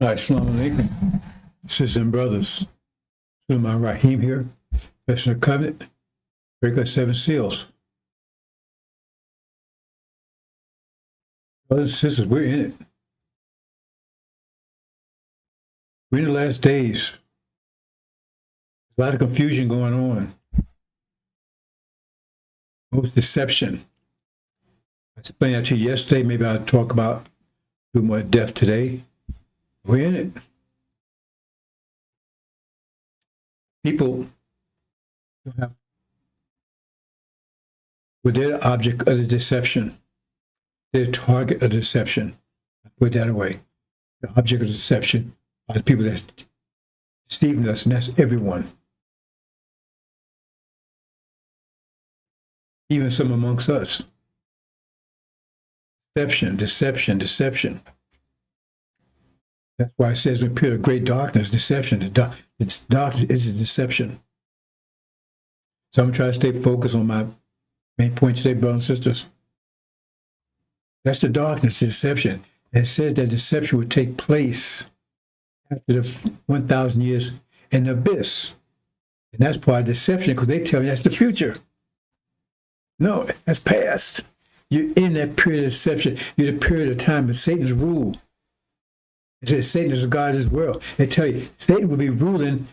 All right, Assalamu alaikum, sisters and brothers. Sulaiman Rahim here, Professor of Covenant, Breaker 7 Seals. Brothers and sisters, we're in it. We're in the last days. There's a lot of confusion going on. Most deception. I explained that to you yesterday. Maybe I'll talk about do more depth today. We're in it. People don't have, well, they're the object of the deception. They're the target of deception. I put that away. The object of deception are the people that's deceiving us, and that's everyone. Even some amongst us. Deception, deception, deception. That's why it says when period of great darkness, deception. It's darkness is a deception. So I'm going to try to stay focused on my main point today, brothers and sisters. That's the darkness, deception. And it says that deception would take place after the 1,000 years in the abyss. And that's part of deception because they tell you that's the future. No, that's past. You're in that period of deception. You're in the period of time of Satan's rule. It says Satan is the God of this world. They tell you Satan will be ruling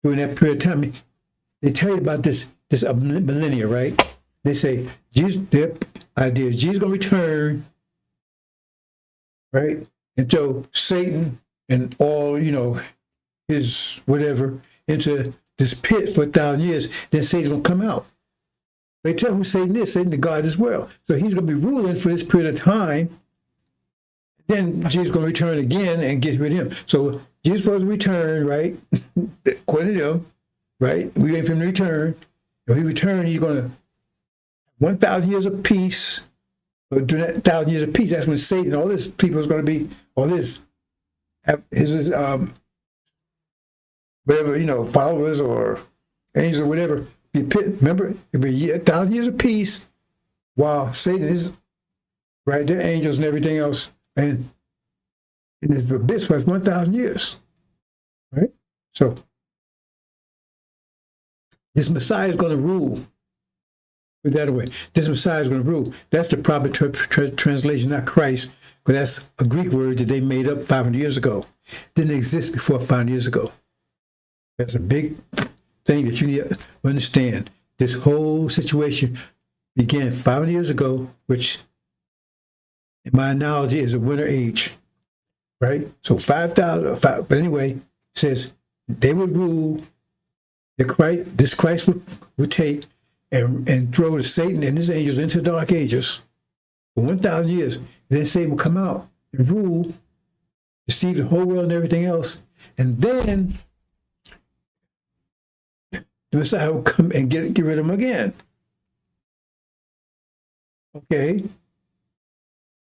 during that period of time. They tell you about this millennia, right? They say Jesus, their idea is Jesus going to return, right? And throw Satan and all, his whatever into this pit for 1,000 years. Then Satan's going to come out. They tell who Satan is. Satan, the God of this world. So he's going to be ruling for this period of time. Then Jesus is going to return again and get rid of him. So Jesus supposed to return, right? According to them, right? We wait for him to return. If he returns, he's going to 1,000 years of peace. But during that 1,000 years of peace, that's when Satan, all this people is going to be, all this, his whatever, followers or angels or whatever, be pit. Remember, it'll be 1,000 years of peace while Satan is, right, they're angels and everything else. And it's the abyss for 1,000 years, right? So this Messiah is going to rule. Put that away. This Messiah is going to rule. That's the proper translation, not Christ, because that's a Greek word that they made up 500 years ago. Didn't exist before 500 years ago. That's a big thing that you need to understand. This whole situation began 500 years ago, which in my analogy is a winter age, right? So 5,000, but anyway, it says they would rule, this Christ would take and throw Satan and his angels into the dark ages for 1,000 years. And then Satan will come out and rule, deceive the whole world and everything else. And then the Messiah will come and get rid of him again. Okay?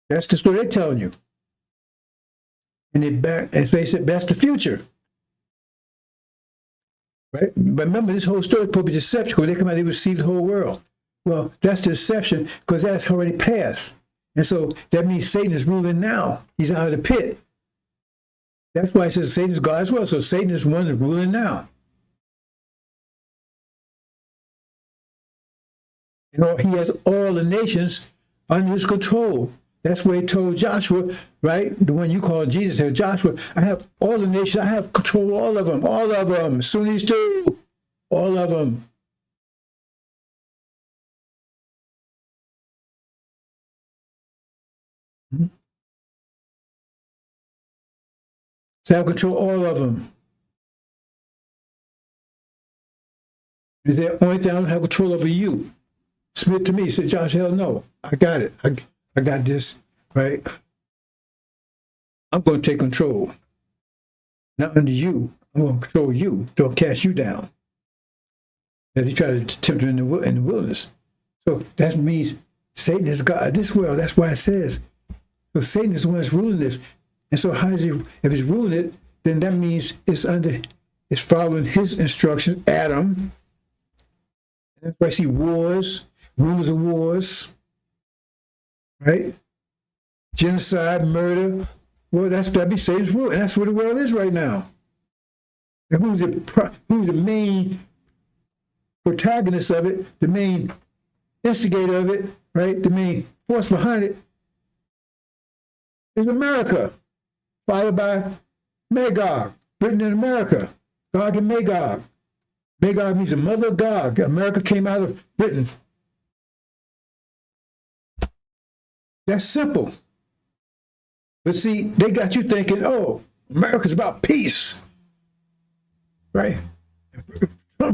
That's the story they're telling you. And they said, that's the future. Right? But remember, this whole story is supposed to be deception. When they come out, they receive the whole world. Well, that's the deception because that's already passed. And so that means Satan is ruling now. He's out of the pit. That's why it says Satan is God as well. So Satan is one that's ruling now. He has all the nations under his control. That's where he told Joshua, right? The one you call Jesus, said, Joshua, I have all the nations, I have control all of them, Sunnis too, all of them. So I have control all of them. Is there only thing I don't have control over you? Submit to me. He said, Josh, hell no, I got it. I got this, right? I'm going to take control. Not under you. I'm going to control you. Don't cast you down. As he tried to tempt him in the wilderness. So that means Satan is God of this world. That's why it says. So Satan is the one that's ruling this. And so how is he, if he's ruling it, then that means it's following his instructions, Adam. And that's why I see wars, rumors of wars, right? Genocide, murder, Well, that'd be Satan's rule, and that's where the world is right now. And who's the main protagonist of it, the main instigator of it, right? The main force behind it is America, followed by MAGOG, Britain and America, Gog and Magog. Magog means the mother of Gog. America came out of Britain. That's simple. But see, they got you thinking, oh, America's about peace, right?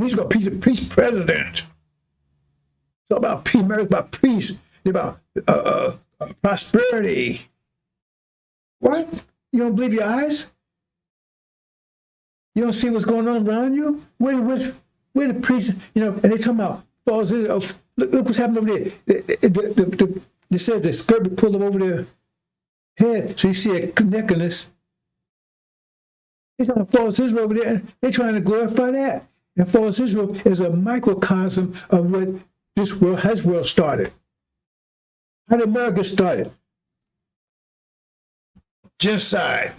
He's got peace president. It's all about peace. America's about peace. It's about prosperity. What? You don't believe your eyes? You don't see what's going on around you? Where the priests, and they talking about falls in. Look what's happening over there. It says the skirt be pulled up over their head, so you see a necklace. It's on false Israel over there. They're trying to glorify that. And false Israel is a microcosm of what this world started. How did America started? Genocide,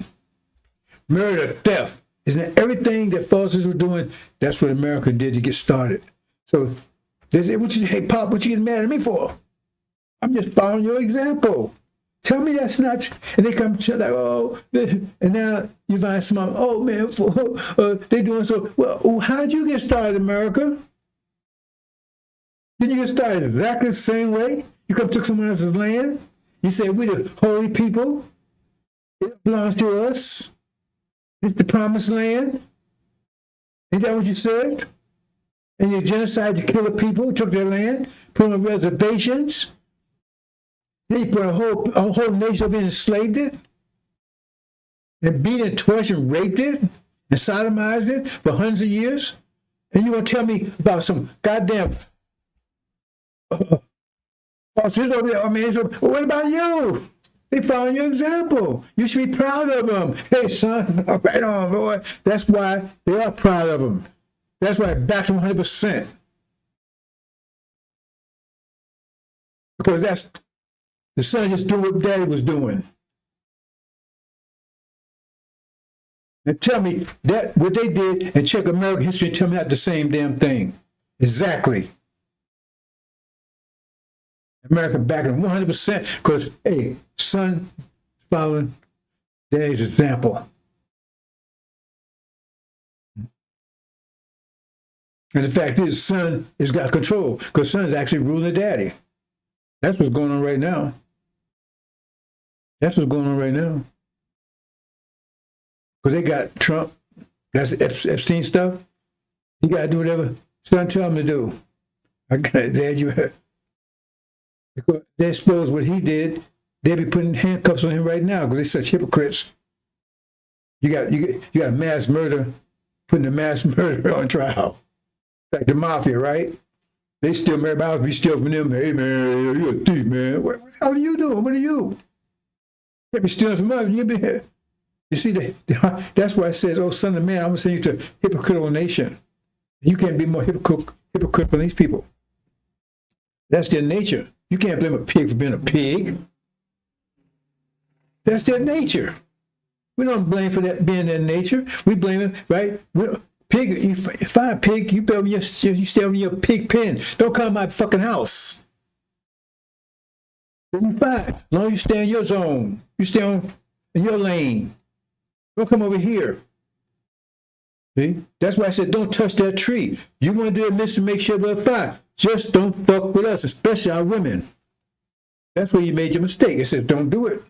murder, theft. Isn't it everything that false Israel was doing? That's what America did to get started. So they say, hey, Pop, what you getting mad at me for? I'm just following your example. Tell me that's not, and they come to like, oh, and now you find some, oh man, they doing so. Well, how'd you get started, America? Didn't you get started exactly the same way? You come took someone else's land. You say, we're the holy people. It belongs to us. It's the promised land. Ain't that what you said? And you genocide to kill the people, took their land, put them on reservations. Then you put a whole nation of it, enslaved it, and beat it, tortured, and raped it, and sodomized it for hundreds of years. And you want to tell me about some goddamn false Israel? I mean, what about you? They following your example. You should be proud of them. Hey, son, right on, boy. That's why they are proud of them. That's why I back them 100%. Because that's the son just doing what daddy was doing. And tell me that what they did and check American history and tell me not the same damn thing. Exactly. America backing 100% because, hey, son following daddy's example. And the fact is, son has got control because son's actually ruling daddy. That's what's going on right now. That's what's going on right now. Because they got Trump, that's Epstein stuff. You got to do whatever son tell him to do. I got it, Dad. Because they expose what he did, they'll be putting handcuffs on him right now because they're such hypocrites. You got a mass murder, putting a mass murder on trial. Like the mafia, right? They steal everybody, we steal from them. Hey man, you're a thief, man. What the hell are you doing? What are you? Can't be stealing from us. You be here. You see, that's why it says, oh, son of man, I'm going to send you to a hypocritical nation. You can't be more hypocritical than these people. That's their nature. You can't blame a pig for being a pig. That's their nature. We don't blame for that being their nature. We blame it, right? Pig, you find a pig, you stay in your pig pen. Don't come to my fucking house. Then you fine. As long as you stay in your zone, you stay in your lane. Don't come over here. See? That's why I said don't touch that tree. You want to do a mission, make sure we're fine. Just don't fuck with us, especially our women. That's where you made your mistake. It said don't do it.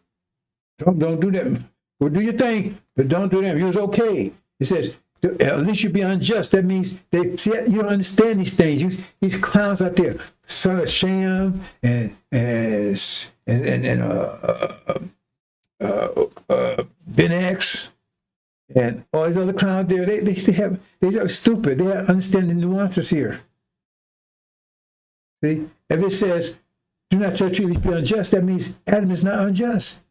Don't do that. Well, do your thing, but don't do that. It was okay. It says at least you be unjust. That means you don't understand these things. These clowns out there, son of Shem and Ben X and all these other clowns there. They are stupid. They don't understand the nuances here. See, if it says do not touch you, be unjust, that means Adam is not unjust.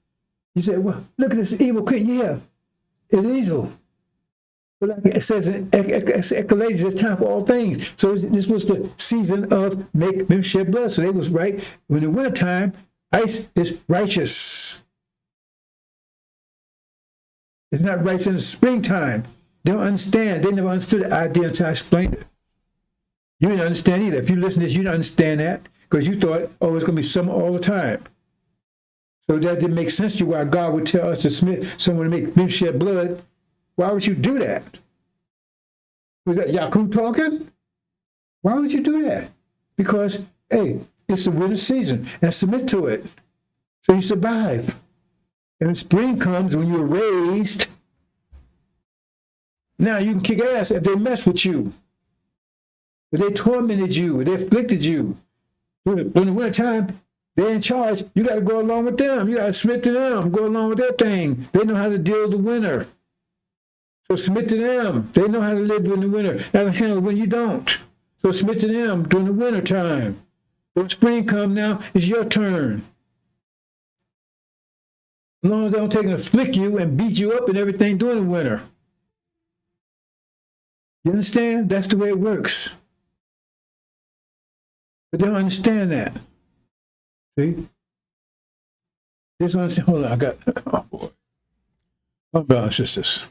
You say, well, look at this evil creature. Yeah, it's evil. But like it says in Ecclesiastes, there's time for all things. So this was the season of make them shed blood. So they was right. When the wintertime, ice is righteous. It's not right in the springtime. They don't understand. They never understood the idea until I explained it. You didn't understand either. If you listen to this, you don't understand that because you thought, oh, it's going to be summer all the time. So that didn't make sense to you why God would tell us to submit someone to make them shed blood. Why would you do that? Was that Yaku talking? Why would you do that? Because, hey, it's the winter season and submit to it. So you survive. And when spring comes, when you're raised, now you can kick ass if they mess with you. If they tormented you, if they afflicted you. During the wintertime, they're in charge. You got to go along with them. You got to submit to them. Go along with their thing. They know how to deal with the winter. So submit to them. They know how to live in the winter. How to handle it when you don't. So submit to them during the winter time. When spring comes now, it's your turn. As long as they don't take and afflict you and beat you up and everything during the winter. You understand? That's the way it works. But they don't understand that. See? They don't understand. Hold on, I got, oh boy. My brothers and sisters.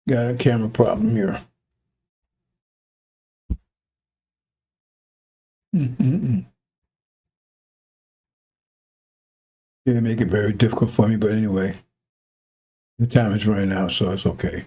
Got a camera problem here. It'll make it very difficult for me, but anyway, the time is running out, so it's okay.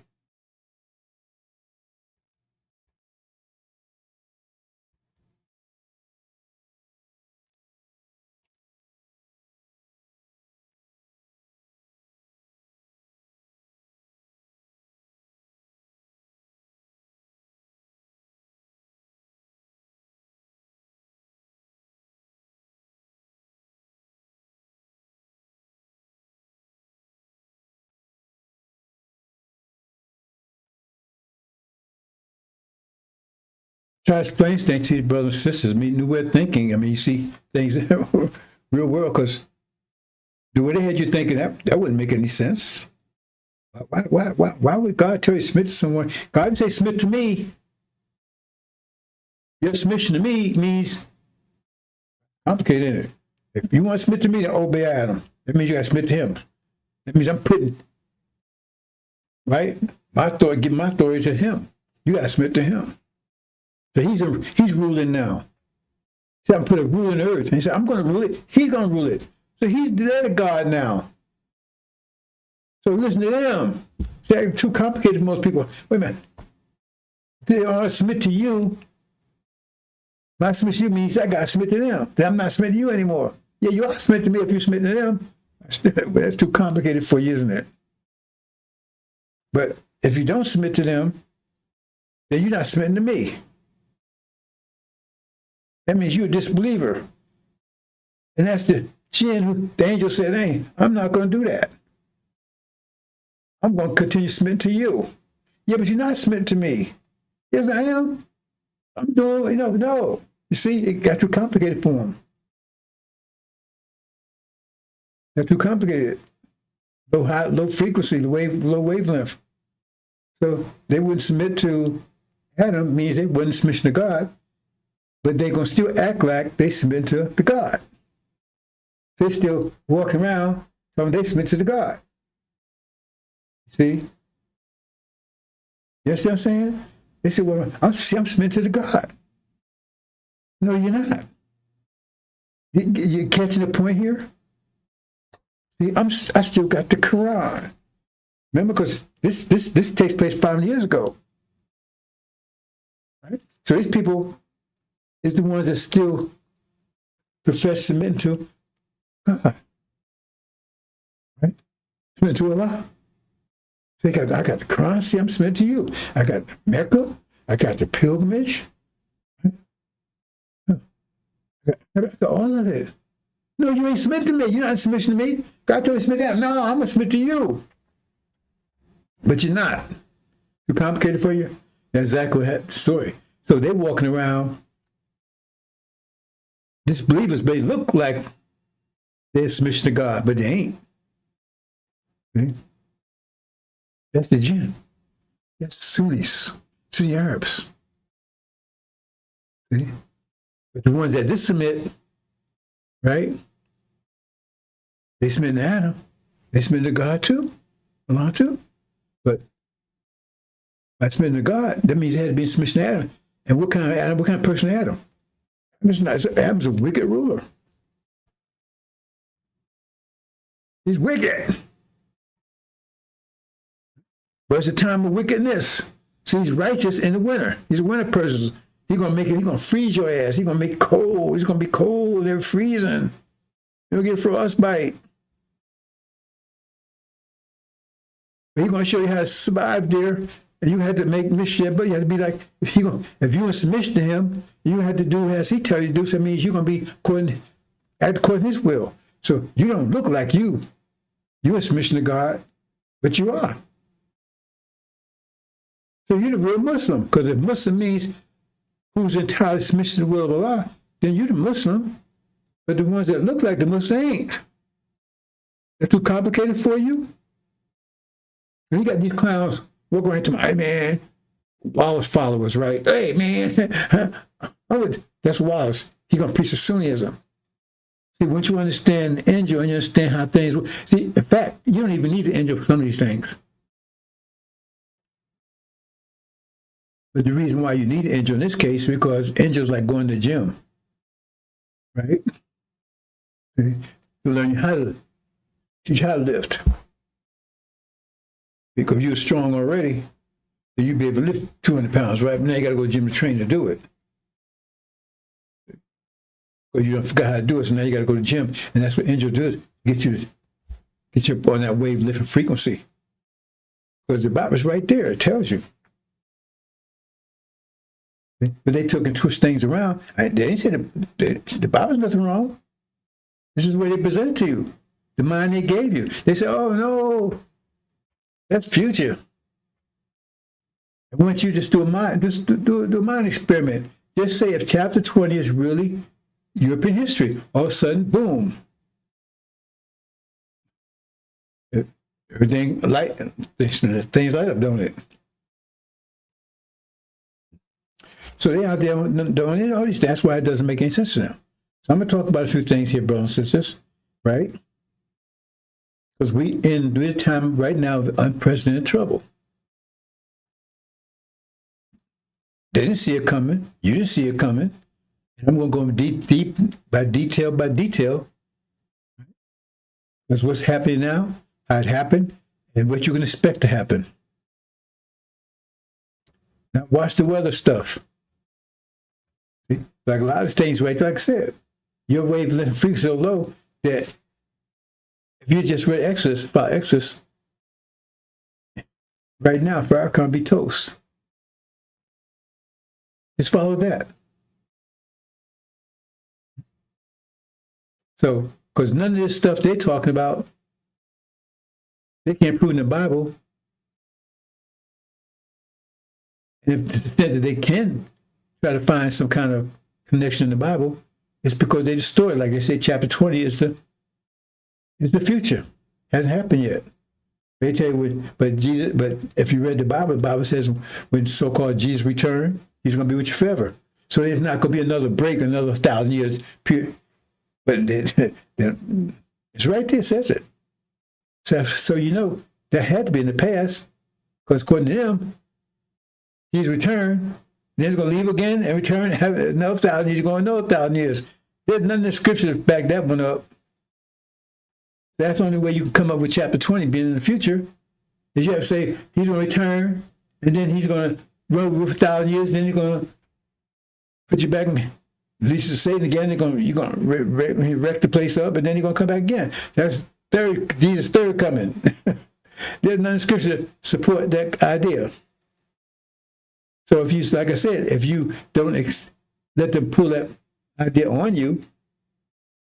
Try to explain things to your brothers and sisters. I mean, new way of thinking. I mean, you see things in the real world, because the way they had you thinking, that wouldn't make any sense. Why would God tell you to submit to someone? God didn't say submit to me. Your submission to me means complicated, isn't it? If you want to submit to me, then obey Adam. That means you got to submit to him. That means I'm putting, right? My authority, give my authority to him. You got to submit to him. So he's ruling now. He said, I'm put a rule in the earth. And he said, I'm going to rule it. He's going to rule it. So he's the God now. So listen to them. See, that's too complicated for most people. Wait a minute. They all submit to you. My submit to you means I got to submit to them. Then I'm not submitting to you anymore. Yeah, you are submitting to me if you submit to them. That's too complicated for you, isn't it? But if you don't submit to them, then you're not submitting to me. That means you're a disbeliever. And that's the chin the angel said, hey, I'm not going to do that. I'm going to continue submitting to you. Yeah, but you're not submitting to me. Yes, I am. I'm doing, no. You see, it got too complicated for them. Got too complicated. Low frequency, low wavelength. So they wouldn't submit to Adam, means they wouldn't submit to God. But they're going to still act like they submit to the God. They're still walking around telling they submit to the God. See? You understand what I'm saying? They say, well, I'm submitting to the God. No, you're not. You catching the point here? See, I still got the Quran. Remember, because this takes place 500 years ago. Right? So these people is the ones that still profess submitting to God. Right? Submitting to Allah. So I got the Quran, see, I'm submitting to you. I got Mecca, I got the pilgrimage. Right? I got all of it. No, you ain't submitting to me. You're not submitting to me. God told you to submit to that. No, I'm going to submit to you. But you're not. Too complicated for you? That's exactly the story. So they're walking around Disbelievers may look like they're submission to God, but they ain't. See? That's the jinn. That's Sunnis, Sunni Arabs. See? But the ones that did submit, right? They submit to Adam. They submit to God too, along too. But by submitting to God, that means they had to be in submission to Adam. And what kind of Adam? What kind of person is Adam? Adam's a wicked ruler. He's wicked. But it's a time of wickedness. See, he's righteous in the winter. He's a winter person. He's gonna freeze your ass. He's gonna make it cold. He's gonna be cold. They're freezing. You'll get frostbite. But he's gonna show you how to survive there. And you had to make mischief, but you had to be like, if you in submission to him, you had to do as he tells you to do. So that means you're gonna be according to his will. So you don't look like you're in submission to God, but you are. So you're the real Muslim, because if Muslim means who's entirely submission to the will of Allah, then you're the Muslim. But the ones that look like the Muslim ain't. That's too complicated for you. And you got these clowns walking around to my, hey man, Wallace followers, right? Hey man, that's Wallace. He's gonna preach Sunnism. See, once you understand the angel and you understand how things work, see, in fact, you don't even need the angel for some of these things. But the reason why you need an angel in this case is because angels like going to the gym, right? To learn how to teach you how to lift. Because if you're strong already, then you'll be able to lift 200 pounds, right? But now you got to go to the gym to train to do it. Because you don't forget how to do it, so now you got to go to the gym. And that's what angels do, get you on that wave lifting frequency. Because the Bible's right there, it tells you. But they took and twist things around. They didn't say the Bible's nothing wrong. This is the way they present it to you. The mind they gave you. They said, oh no, that's future. I want you to just do a mind experiment. Just say if chapter 20 is really European history, all of a sudden, boom. Everything things light up, don't it? So they out there doing all these. That's why it doesn't make any sense to them. So I'm going to talk about a few things here, brothers and sisters, right? Because we're a time right now of unprecedented trouble. They didn't see it coming. You didn't see it coming. And I'm going to go deep by detail. That's what's happening now, how it happened, and what you can expect to happen. Now watch the weather stuff. Like a lot of things, right? Like I said, your wavelength frequency so low that if you just read Exodus, right now, FARRACON be toast. Just follow that. So, because none of this stuff they're talking about, they can't prove in the Bible. And if to the extent that they can try to find some kind of connection in the Bible, it's because they distort it. Like they say, chapter 20 is the future. Hasn't happened yet. They tell you but if you read the Bible says when so-called Jesus return, he's going to be with you forever. So there's not going to be another break, another 1,000 years. But it's right there, it says it. So you know, that had to be in the past, because according to them, he's returned, then he's going to leave again and return, have another 1,000 years, he's going another 1,000 years. There's nothing in the scripture to back that one up. That's the only way you can come up with chapter 20 being in the future, is you have to say he's going to return, and then he's going to run with 1,000 years, and then he's going to put you back in, release the Satan again, you're going to wreck the place up, and then you're going to come back again. That's Jesus' third coming. There's none in scripture to support that idea. So if you, like I said, if you don't let them pull that idea on you,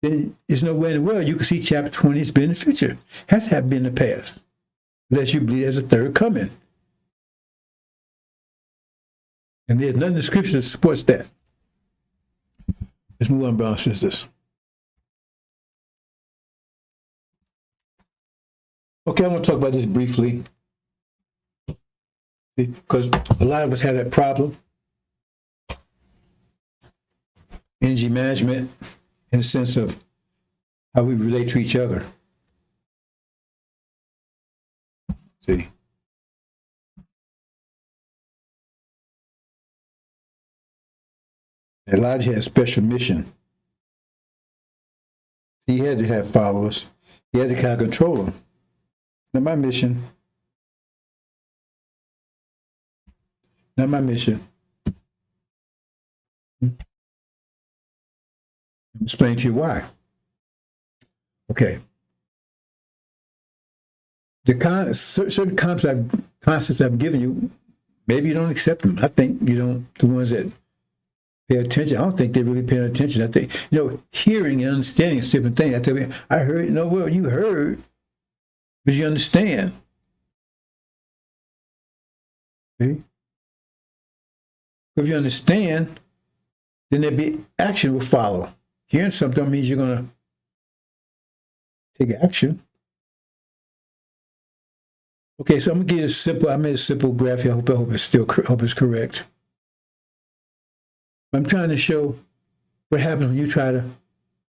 then there's no way in the world you can see chapter 20 has been in the future. Has to have been in the past, unless you believe there's a third coming. And there's nothing in the scripture that supports that. Let's move on, brothers and sisters. Okay, I want to talk about this briefly because a lot of us have that problem. Energy management in the sense of how we relate to each other. See? Elijah had a special mission. He had to have followers. He had to kind of control them. Not my mission. Not my mission. I'll explain to you why. Okay. The certain concepts I've given you, maybe you don't accept them. I think you don't. The ones that pay attention, I don't think they really pay attention. I think, hearing and understanding is a different thing. I tell you, I heard, well, you heard, but you understand. See? If you understand, then there'll be action will follow. Hearing something means you're going to take action. Okay, so I'm going to give you I made a simple graph here. I hope it's correct. I'm trying to show what happens when you try to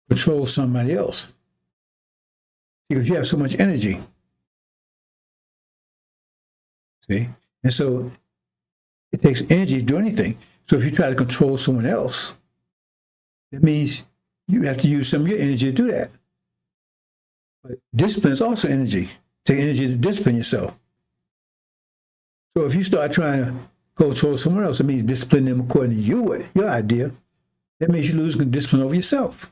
control somebody else. Because you have so much energy. See? And so it takes energy to do anything. So if you try to control someone else, that means you have to use some of your energy to do that. But discipline is also energy. Take energy to discipline yourself. So if you start trying to control someone else, it means discipline them according to your idea. That means you lose discipline over yourself.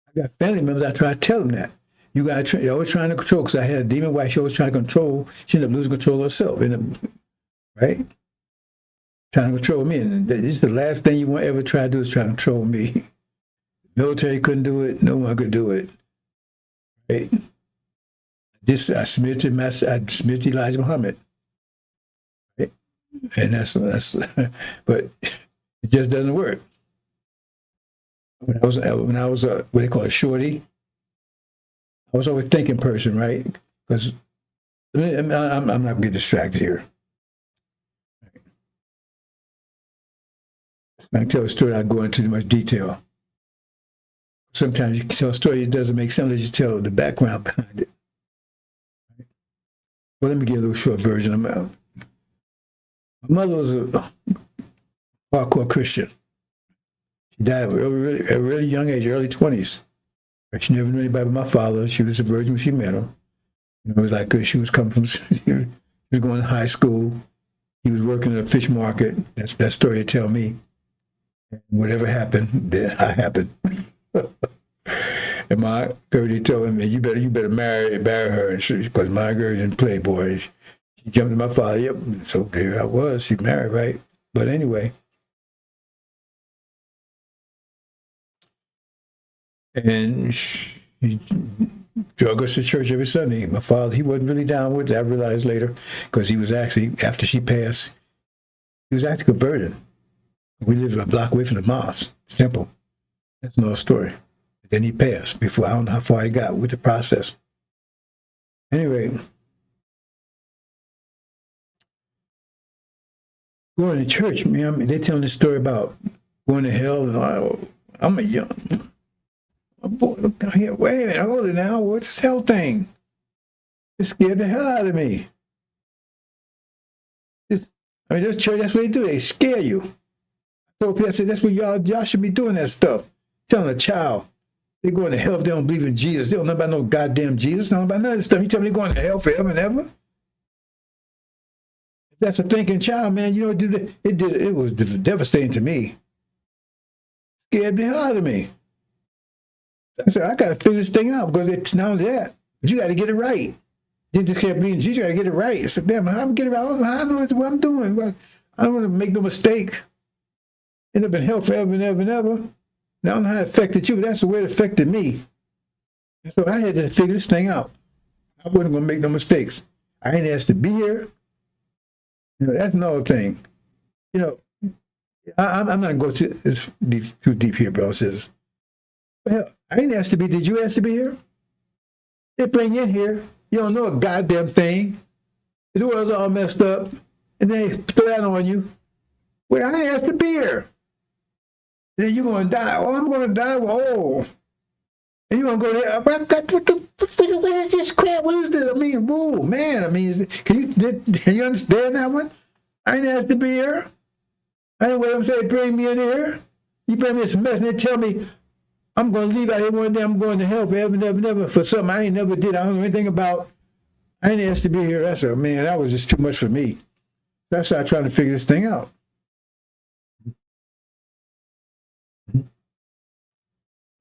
I got family members, I try to tell them that. You're always trying to control, because I had a demon wife, she always trying to control, she ended up losing control of herself, right? Trying to control me. And this is the last thing you want to ever try to do is try to control me. Military couldn't do it, no one could do it. Right? I submit to Elijah Muhammad. Right? And that's but it just doesn't work. When I was what they call a shorty, I was always a thinking person, right? Because I'm not going to get distracted here. I can tell a story, I'll go into too much detail. Sometimes you can tell a story, it doesn't make sense unless you tell the background behind it. Well, let me give a little short version. My mother was a hardcore Christian. She died at a really young age, early 20s. She never knew anybody but my father. She was a virgin when she met him. It was like she was coming from, she was going to high school. He was working at a fish market. That's that story they tell me. And whatever happened, then I happened. And my girl told him, you better marry her, because my girl didn't play, boy. She jumped to my father. Yep. So there I was. She married, right? But anyway. And she drug us to church every Sunday. My father, he wasn't really down with it. I realized later, because he was actually, after she passed, he was actually converted. We lived a block away from the mosque. Simple. That's another story. Then he passed before, I don't know how far he got with the process. Anyway, going to church, man, they telling this story about going to hell, and I'm a young boy, look down here. Wait a minute, hold it now. What's this hell thing? It scared the hell out of me. This church, that's what they do. They scare you. I told people, I said, that's what y'all should be doing that stuff. Telling a child, they going to hell if they don't believe in Jesus. They don't know about no goddamn Jesus. They don't know about none of this stuff. You tell me they're going to hell forever and ever? If that's a thinking child, man, you know what it did? It was devastating to me. Scared the hell out of me. I said, I got to figure this thing out, because it's not only that, but you got to get it right. You just can't believe in Jesus, you got to get it right. I said, damn, how am I get it right? I don't know what I'm doing. I don't want to make no mistake. End up in hell forever and ever and ever. I don't know how it affected you, but that's the way it affected me. And so I had to figure this thing out. I wasn't going to make no mistakes. I ain't asked to be here. That's another thing. I'm not going to it's too deep here, bro. Says, well, I didn't ask to be. Did you ask to be here? They bring you in here. You don't know a goddamn thing. The world's all messed up, and they throw that on you. Well, I didn't ask to be here. Then you're going to die. Oh, I'm going to die. Oh. And you're going to go there. What is this crap? What is this? I mean, whoa, man. I mean, can you understand that one? I didn't ask to be here. I didn't wait them say, bring me in here. You bring me this mess and they tell me I'm going to leave out here one day. I'm going to hell forever, never, for something I ain't never did. I don't know anything about. I didn't ask to be here. That's a, man, that was just too much for me. That's how I tried to figure this thing out.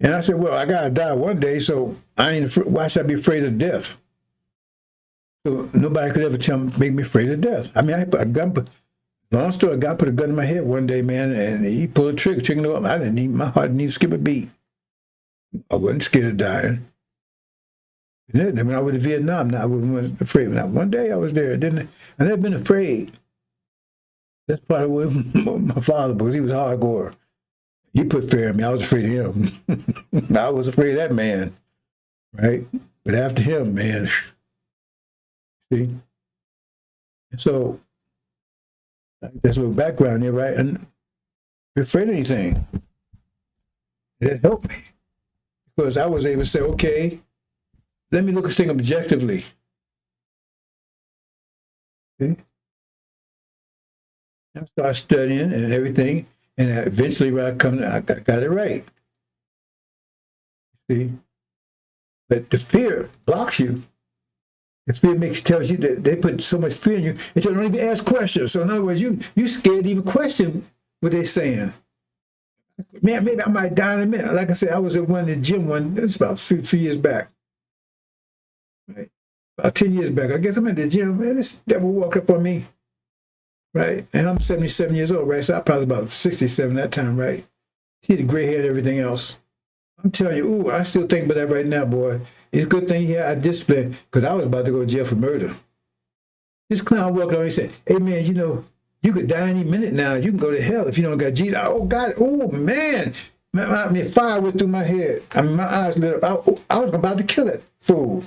And I said, well, I got to die one day, so why should I be afraid of death? So nobody could ever make me afraid of death. I mean, I put a gun, long story, a guy put a gun in my head one day, man, and he pulled a trigger up. My heart didn't even skip a beat. I wasn't scared of dying. And then when I was in Vietnam, I wasn't afraid. Now, one day I was there. I never been afraid. That's part of what my father, because he was hardcore. He put fear in me. I was afraid of him. I was afraid of that man, right? But after him, man, see? And so, that's a little background there, right? And I'm afraid of anything. It helped me. Because I was able to say, okay, let me look at this thing objectively. See? I started studying and everything. And eventually, when I got it right. See? But the fear blocks you. The fear tells you that they put so much fear in you that you don't even ask questions. So in other words, you scared to even question what they're saying. Man, maybe I might die in a minute. Like I said, I was at one in the gym this is about 3 years back. Right? About 10 years back. I guess I'm at the gym, man, this devil walked up on me. Right? And I'm 77 years old, right? So I probably about 67 that time, right? See the gray hair and everything else. I'm telling you, ooh, I still think about that right now, boy. It's a good thing I disciplined, because I was about to go to jail for murder. This clown walked on and said, hey, man, you could die any minute now. You can go to hell if you don't got Jesus. Oh, God. Oh, man. I mean, fire went through my head. I mean, my eyes lit up. I was about to kill it, fool.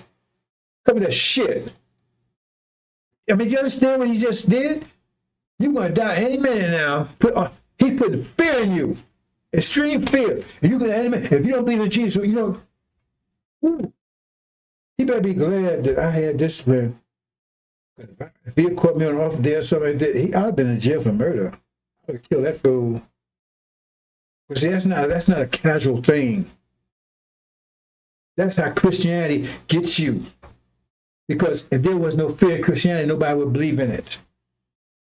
Cover that shit. I mean, you understand what he just did? You're going to die any minute now. He put fear in you. Extreme fear. If you don't believe in Jesus, ooh, you better be glad that I had discipline. If he had caught me on an off day or something like that, I'd have been in jail for murder. I would have killed that fool. But see, that's not a casual thing. That's how Christianity gets you. Because if there was no fear in Christianity, nobody would believe in it.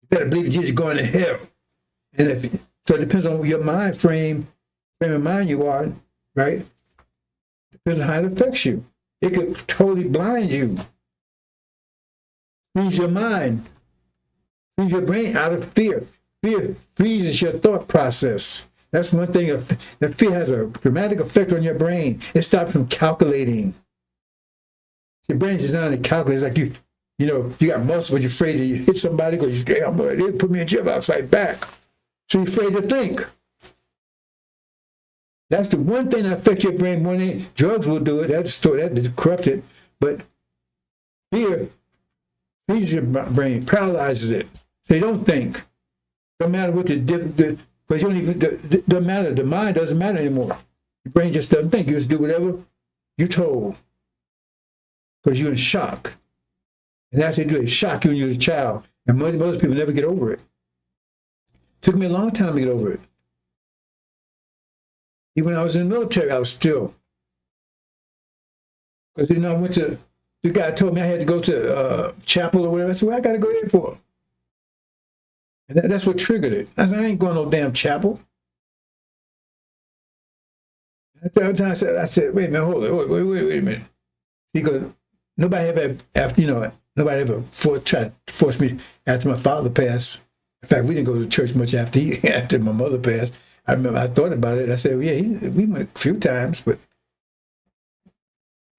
You better believe in Jesus going to hell. And so it depends on your frame of mind you are, right? Depends on how it affects you. It could totally blind you. Freeze your mind. Freeze your brain out of fear. Fear freezes your thought process. That's one thing. That fear has a dramatic effect on your brain. It stops from calculating. Your brain's designed to calculate. It's like you got muscle, but you're afraid to hit somebody because they put me in jail, I'll fight back. So you're afraid to think. That's the one thing that affects your brain more than drugs will do it. That's corrupt it. But fear freezes your brain, paralyzes it. So you don't think. Don't matter what because you don't even, doesn't matter. The mind doesn't matter anymore. Your brain just doesn't think. You just do whatever you're told. Because you're in shock. And that's what they do. They shock you when you're a child. And most people never get over it. Took me a long time to get over it. Even when I was in the military, I was still. Because, I went to, the guy told me I had to go to chapel or whatever. I said, what I got to go there for? And that's what triggered it. I said, I ain't going to no damn chapel. I said, wait a minute, hold it. Wait a minute. He goes, nobody ever tried to force me after my father passed. In fact, we didn't go to church much after my mother passed. I remember I thought about it. I said, well, yeah, we went a few times, but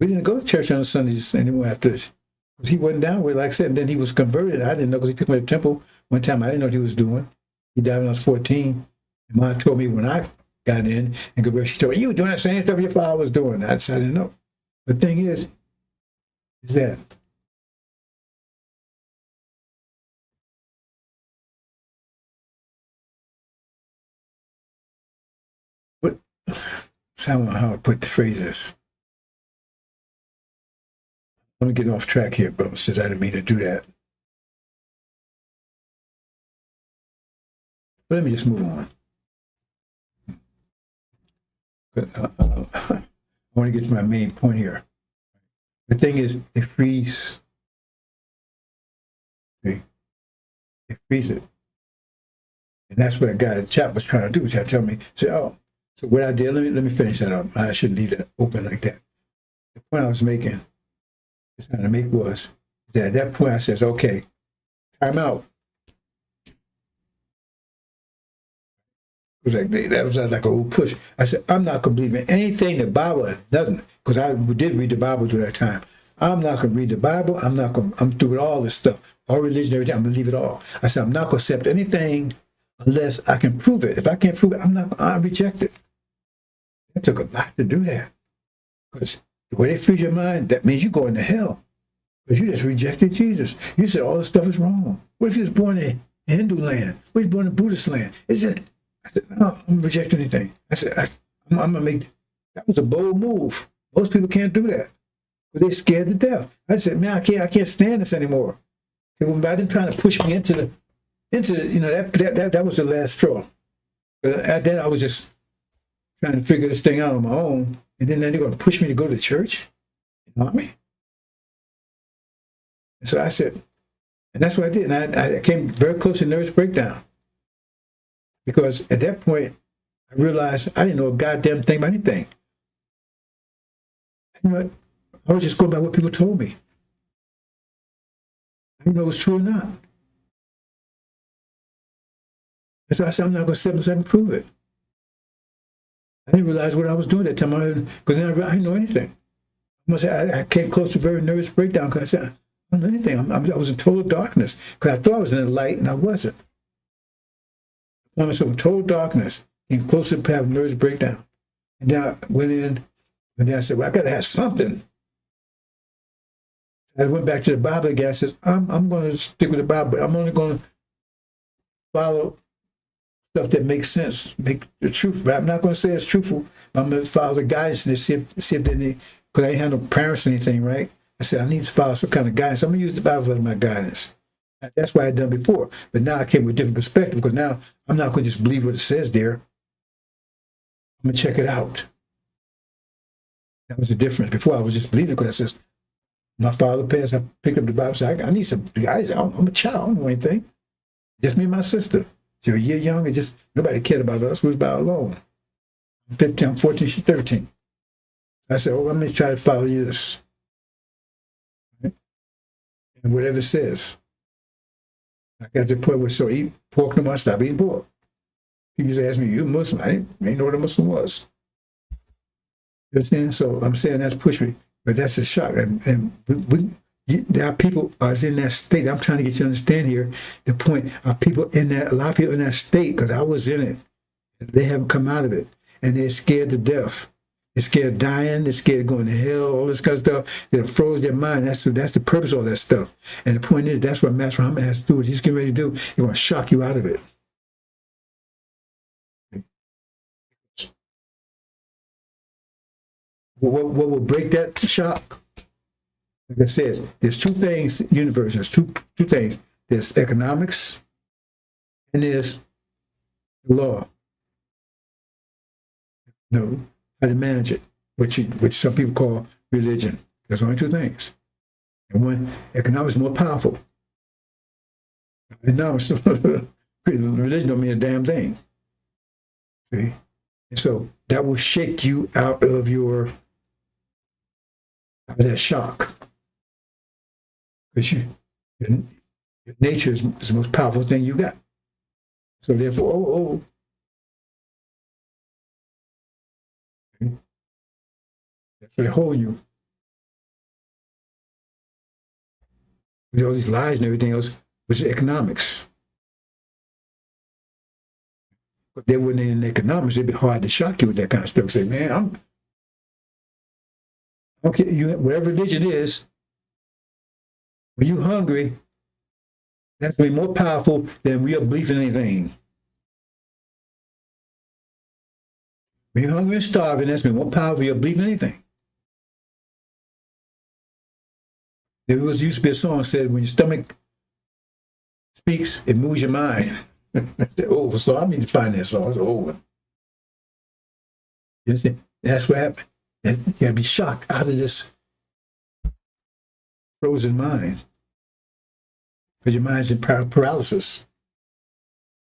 we didn't go to church on Sundays anymore after this. Because he wasn't down with it. Like I said, and then he was converted. I didn't know because he took me to the temple one time. I didn't know what he was doing. He died when I was 14. And Mom told me when I got in and go, she told me, you were doing that same stuff your father was doing. I decided, no. The thing is that what, I don't know how I put the phrases. Let me get off track here, bro, since I didn't mean to do that. But let me just move on. I want to get to my main point here. The thing is, it frees. See? It frees it. And that's what a guy in the chat was trying to do, was trying to tell me, say, oh, so what I did, let me finish that up. I shouldn't leave it open like that. The point I was making, trying to make was that at that point I says, okay, time out. It was like, that was like a old push. I said, I'm not going to believe in anything the Bible, nothing, because I did read the Bible during that time. I'm not going to read the Bible. I'm through with all this stuff, all religion, everything. I'm going to leave it all. I said, I'm not going to accept anything unless I can prove it. If I can't prove it, I reject it. It took a lot to do that. Because the way they freeze your mind, that means you're going to hell. Because you just rejected Jesus. You said all this stuff is wrong. What if he was born in Hindu land? What if he was born in Buddhist land? It's just, I said, no, I'm going to reject anything. I said, I'm going to make, that was a bold move. Most people can't do that. But they're scared to death. I said, man, I can't stand this anymore. When Biden trying to push me into the, that was the last straw. But then I was just trying to figure this thing out on my own. And then they're going to push me to go to church? You know what I mean? And so I said, and that's what I did. And I came very close to nervous breakdown. Because at that point, I realized I didn't know a goddamn thing about anything. You know what? I was just going by what people told me. I didn't know it was true or not. And so I said, I'm not going to sit unless I can prove it. I didn't realize what I was doing at that time, because I didn't know anything. I came close to a very nervous breakdown because I said, I don't know anything. I was in total darkness because I thought I was in the light and I wasn't. I was in total darkness, came close to having a nervous breakdown. And then I went in, and then I said, well, I got to have something. I went back to the Bible again. I said, I'm going to stick with the Bible, but I'm only going to follow stuff that makes sense, make the truth. But I'm not going to say it's truthful. I'm going to follow the guidance and see if they need, because I ain't had no parents or anything, right? I said, I need to follow some kind of guidance. I'm going to use the Bible as my guidance. That's what I had done before. But now I came with a different perspective, because now I'm not going to just believe what it says there. I'm going to check it out. That was the difference. Before I was just believing it because I said, my father passed, I picked up the Bible and said, I need some guys. I'm a child. I don't know anything. Just me and my sister. She's a year younger. Just nobody cared about us. We was by alone. I'm 15, I'm 14, she's 13. I said, oh, let me try to follow this. Right? And whatever it says. I got to the point where, so eat pork no more, stop eating pork. People used to ask me, you Muslim? I didn't know what a Muslim was. You understand? So I'm saying that's pushed me. But that's a shock. And there are people in that state. I'm trying to get you to understand here the point. Are people in that, a lot of people in that state, because I was in it. They haven't come out of it. And they're scared to death. They're scared of dying. They're scared of going to hell, all this kind of stuff. They froze their mind. That's the purpose of all that stuff. And the point is, that's what Master Muhammad has to do. What he's getting ready to do, he's going to shock you out of it. What will break that shock? Like I said, there's two things in the universe. There's two things. There's economics and there's the law. No, how to manage it, which some people call religion. There's only two things. And one, economics is more powerful. Economics, religion don't mean a damn thing. See? And so that will shake you out of that shock. Because your nature is the most powerful thing you got. So therefore, okay. That's what they hold you. With all these lies and everything else, which is economics. If they weren't in economics, it'd be hard to shock you with that kind of stuff. Say, man, okay, whatever religion is, when you're hungry, that's going to be more powerful than real belief in anything. When you're hungry and starving, that's going to be more powerful than your belief in anything. There used to be a song that said, when your stomach speaks, it moves your mind. Oh, so I need to find that song. It's an old one. You see? That's what happened. And you got to be shocked out of this frozen mind. Because your mind's in paralysis.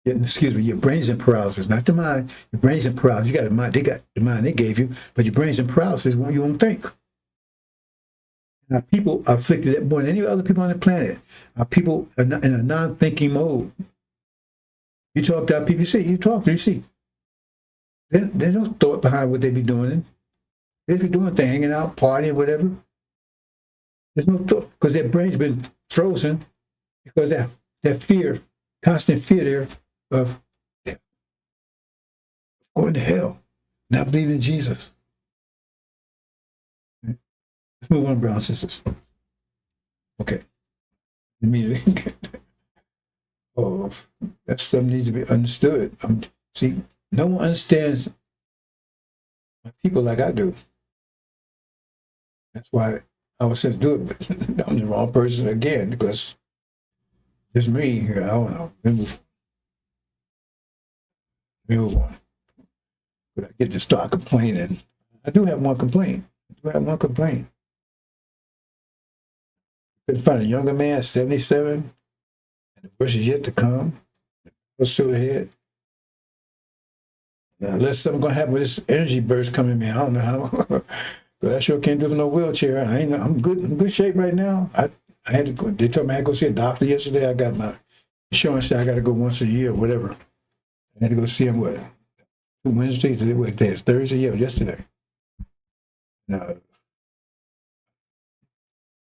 Excuse me, your brain's in paralysis, not the mind. Your brain's in paralysis. You got the mind. They got the mind they gave you, but your brain's in paralysis when you won't think. Now, people are afflicted more than any other people on the planet. People are in a non-thinking mode. You talk to our people, you see. There's no thought behind what they be doing. They be doing things, hanging out, partying, whatever. There's no thought, because their brain's been frozen because that fear, constant fear there of death, going to hell, not believing in Jesus. Let's move on, brothers and sisters. Okay. Oh, that stuff needs to be understood. See, no one understands my people like I do. That's why I was said to do it, but I'm the wrong person again, because it's me here. I don't know. Let me move on. But I get to start complaining. I do have one complaint. Couldn't find a younger man, 77, and the worst is yet to come. What's still ahead? Now, unless something gonna happen with this energy burst coming, man, I don't know how. But I sure can't do it in no wheelchair. I'm good. I'm in good shape right now. I had to go. They told me I had to go see a doctor yesterday. I got my insurance. Said I got to go once a year, or whatever. I had to go see him. What? Wednesday? Today? What day? It's Thursday. Yeah, yesterday. Now,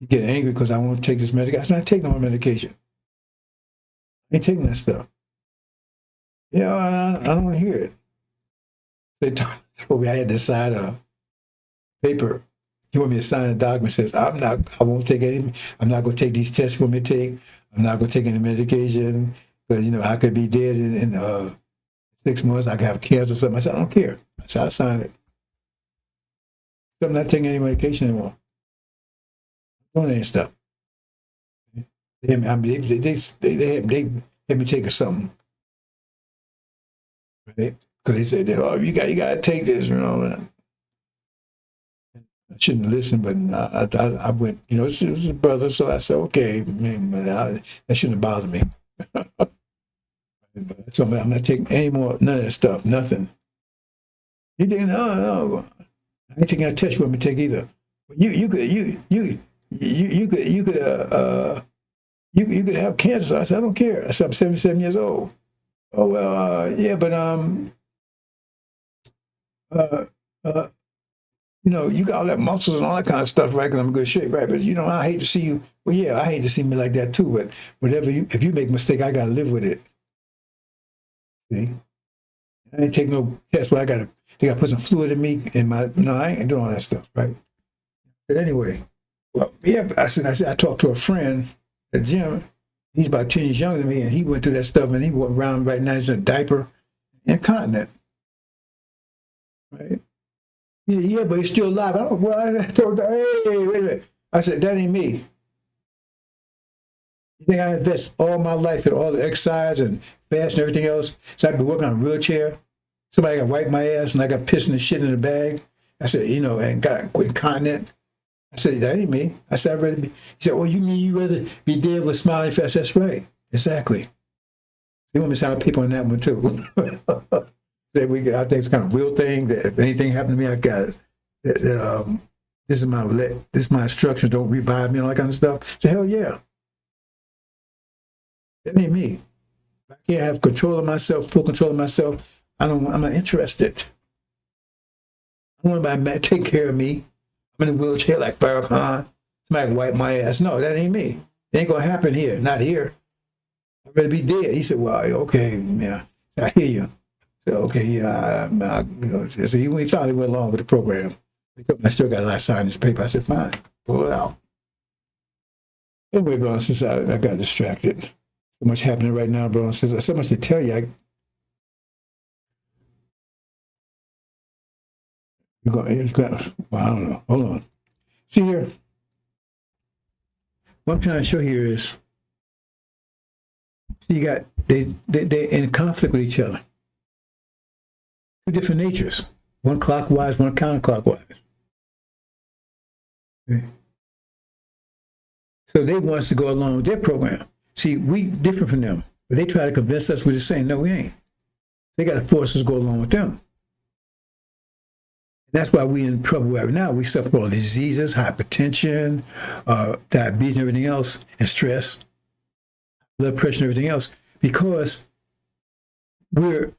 you get angry because I won't take this medication. I said, I take no more medication. I ain't taking that stuff. Yeah, I don't want to hear it. They told me I had to sign a paper. He wanted me to sign a document that says I'm not going to take these tests you want me to take. I'm not going to take any medication because, I could be dead in 6 months. I could have cancer or something. I said, I don't care. I said, I signed it. So I'm not taking any medication anymore. Doing any stuff. They had me take something. Right? Because they said, oh, you got to take this, I shouldn't listen, but I went, it was a brother, so I said, okay, man, that shouldn't have bothered me. But I told me I'm not taking any more, none of that stuff, nothing. You think, no, I ain't taking a test you want me to take either. You could have cancer. So I said, I don't care. I said, I'm 77 years old. Oh, well, yeah, but, you got all that muscles and all that kind of stuff, right? Because I'm in good shape, right? But, I hate to see you. Well, yeah, I hate to see me like that too. But if you make a mistake, I got to live with it. See? I ain't taking no test where they got to put some fluid in me. No, I ain't doing all that stuff, right? But anyway, well, yeah, I said, I talked to a friend at the gym. He's about 10 years younger than me, and he went through that stuff, and he walked around right now, he's in a diaper, incontinent. Right? Yeah, but he's still alive. I told her, hey, wait a minute. I said, that ain't me. You think I invest all my life in all the exercise and fast and everything else? So I've been working on a wheelchair. Somebody got to wipe my ass, and I got pissing and shit in the bag. I said, and got incontinent. I said, that ain't me. I said, I'd rather be. He said, oh, you mean you rather be dead with smiling face? That's right. Exactly. You want me to sound people on that one, too. I think it's kind of real thing that if anything happened to me, I got it. This is my instructions. Don't revive me and all that kind of stuff. So hell yeah. That ain't me. I can't have control of myself, full control of myself. I'm not interested. I want somebody to take care of me. I'm in a wheelchair like FARRACON. Somebody wipe my ass. No, that ain't me. It ain't gonna happen here. Not here. I'd rather be dead. He said, well, okay, yeah, I hear you. So, okay, yeah, so he finally went along with the program. I still got a lot of sign this paper. I said, fine, pull it out. Anyway, bro, since I got distracted. So much happening right now, bro. Since so much to tell you. Well, I don't know. Hold on. See here. What I'm trying to show here is, see, you got they in conflict with each other. Two different natures. One clockwise, one counterclockwise. Okay. So they want us to go along with their program. See, we different from them, but they try to convince us we're the same. No, we ain't. They got to force us to go along with them. That's why we're in trouble right now. We suffer from all diseases, hypertension, diabetes, and everything else, and stress, blood pressure, and everything else, because we're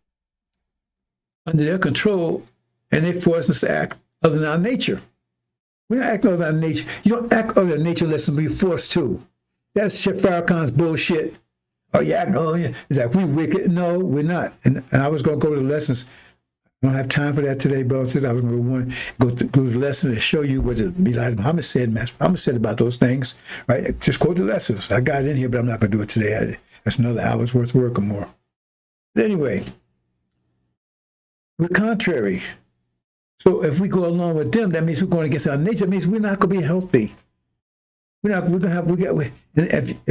under their control, and they force us to act other than our nature. We're not acting other than our nature. You don't act other than nature unless you're forced to. That's FARRACON's bullshit. Oh, yeah, no, yeah. It's like, we wicked. No, we're not. And I was going to go to the lessons. I don't have time for that today, bro. Since I was going to go through the lesson and show you what Elijah Muhammad said, Master Muhammad said about those things, right? Just quote the lessons. I got it in here, but I'm not going to do it today. That's another hour's worth of work or more. But anyway, we're contrary. So if we go along with them, that means we're going against our nature. That means we're not going to be healthy. If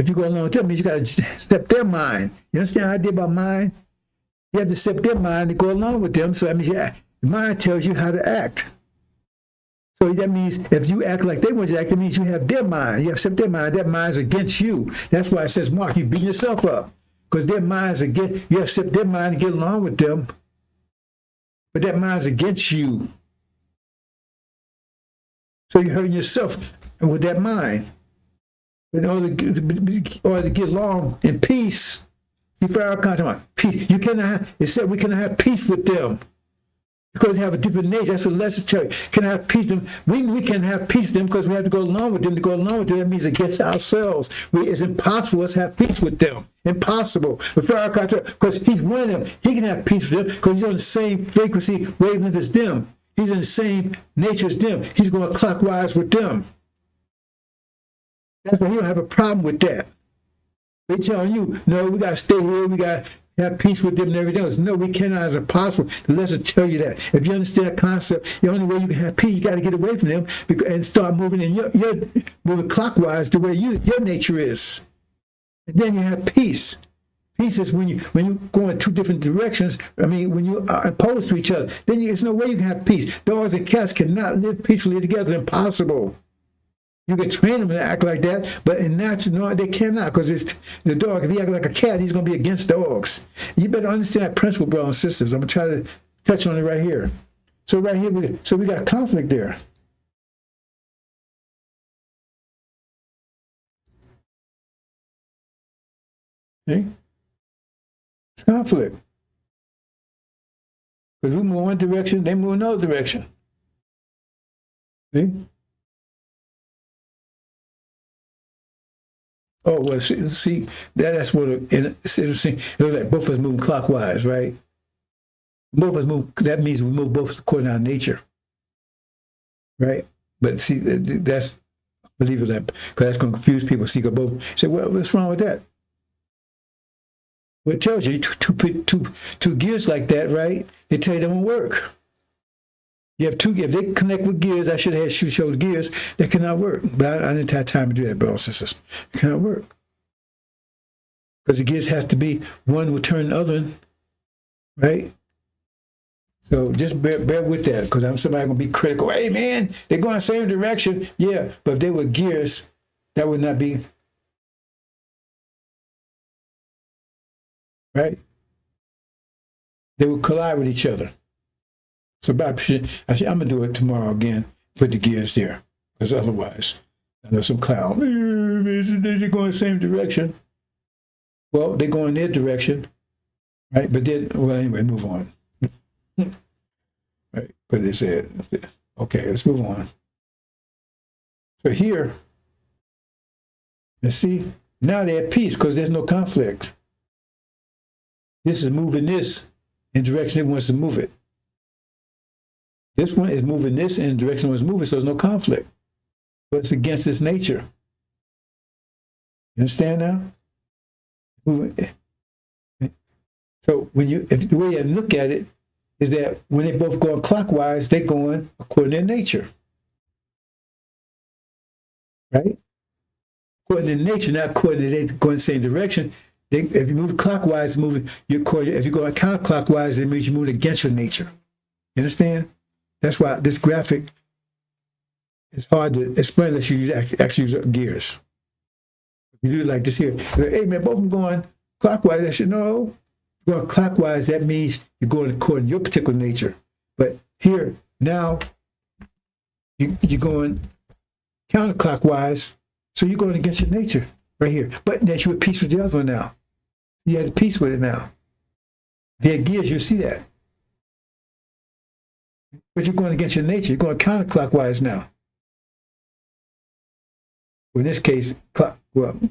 you go along with them, it means you got to step their mind. You understand how I did about mind? You have to step their mind to go along with them. So that means the mind tells you how to act. So that means if you act like they want you to act, that means you have their mind. You have to step their mind. That mind's against you. That's why it says, Mark, you beat yourself up. Because their mind's against you. Have to step their mind to get along with them. But that mind's against you. So you're hurting yourself with that mind. In order to get along in peace, peace. You cannot have, it said we cannot have peace with them because they have a different nature. That's what the lesson tells you. Can have peace with them. We can have peace with them because we have to go along with them. To go along with them, that means against ourselves. It's impossible for us to have peace with them. Impossible. Because he's one of them. He can have peace with them because he's on the same frequency wavelength as them. He's in the same nature as them. He's going clockwise with them. That's why he don't have a problem with that. They telling you, no, we got to stay here. We got to have peace with them and everything else. No, we cannot as impossible. The lesson tell you that. If you understand that concept, the only way you can have peace, you got to get away from them and start moving in you're moving clockwise the way your nature is. And then you have peace. Peace is when you go in two different directions. I mean, when you are opposed to each other, then there's no way you can have peace. Dogs and cats cannot live peacefully together. It's impossible. You can train them to act like that, but in natural, no, they cannot, because it's the dog. If he acts like a cat, he's going to be against dogs. You better understand that principle, brothers and sisters. I'm going to try to touch on it right here. So right here, we got conflict there. See? It's conflict. Because we move one direction, they move another direction. See? Oh, well, see that's what it was like both of us moving clockwise, right? Both of us move, that means we move both according to our nature, right? But see, that's, believe it, because that's going to confuse people. See, both say, well, what's wrong with that? Well, it tells you two gears like that, right? They tell you they won't work. You have two gears. If they connect with gears, I should have showed gears. They cannot work. But I didn't have time to do that, brothers and sisters. It cannot work. Because the gears have to be, one will turn the other, right? So just bear with that, because I'm somebody going to be critical. Hey, man, they're going the same direction. Yeah, but if they were gears, that would not be, right? They would collide with each other. So I'm going to do it tomorrow again, put the gears there, because otherwise, I know some clown, they're going the same direction. Well, they're going their direction, right? But then, well, anyway, move on. Right? But they said, okay, let's move on. So here, let's see, now they're at peace because there's no conflict. This is moving this in the direction it wants to move it. This one is moving this in the direction it wants to move it, so there's no conflict. But it's against its nature. You understand now? So if the way you look at it is that when they both going clockwise, they're going according to their nature. Right? According to nature, not according to they going the same direction. If you move clockwise, if you're going counterclockwise, it means you move against your nature. You understand? That's why this graphic is hard to explain unless you actually use gears. If you do it like this here, hey man, both of them going clockwise. I said, no, going clockwise, that means you're going according to your particular nature. But here, now, you're going counterclockwise, so you're going against your nature right here. But that you're at peace with the other one now. You had peace with it now. If you had gears, you'll see that. But you're going against your nature. You're going counterclockwise now. Well, in this case,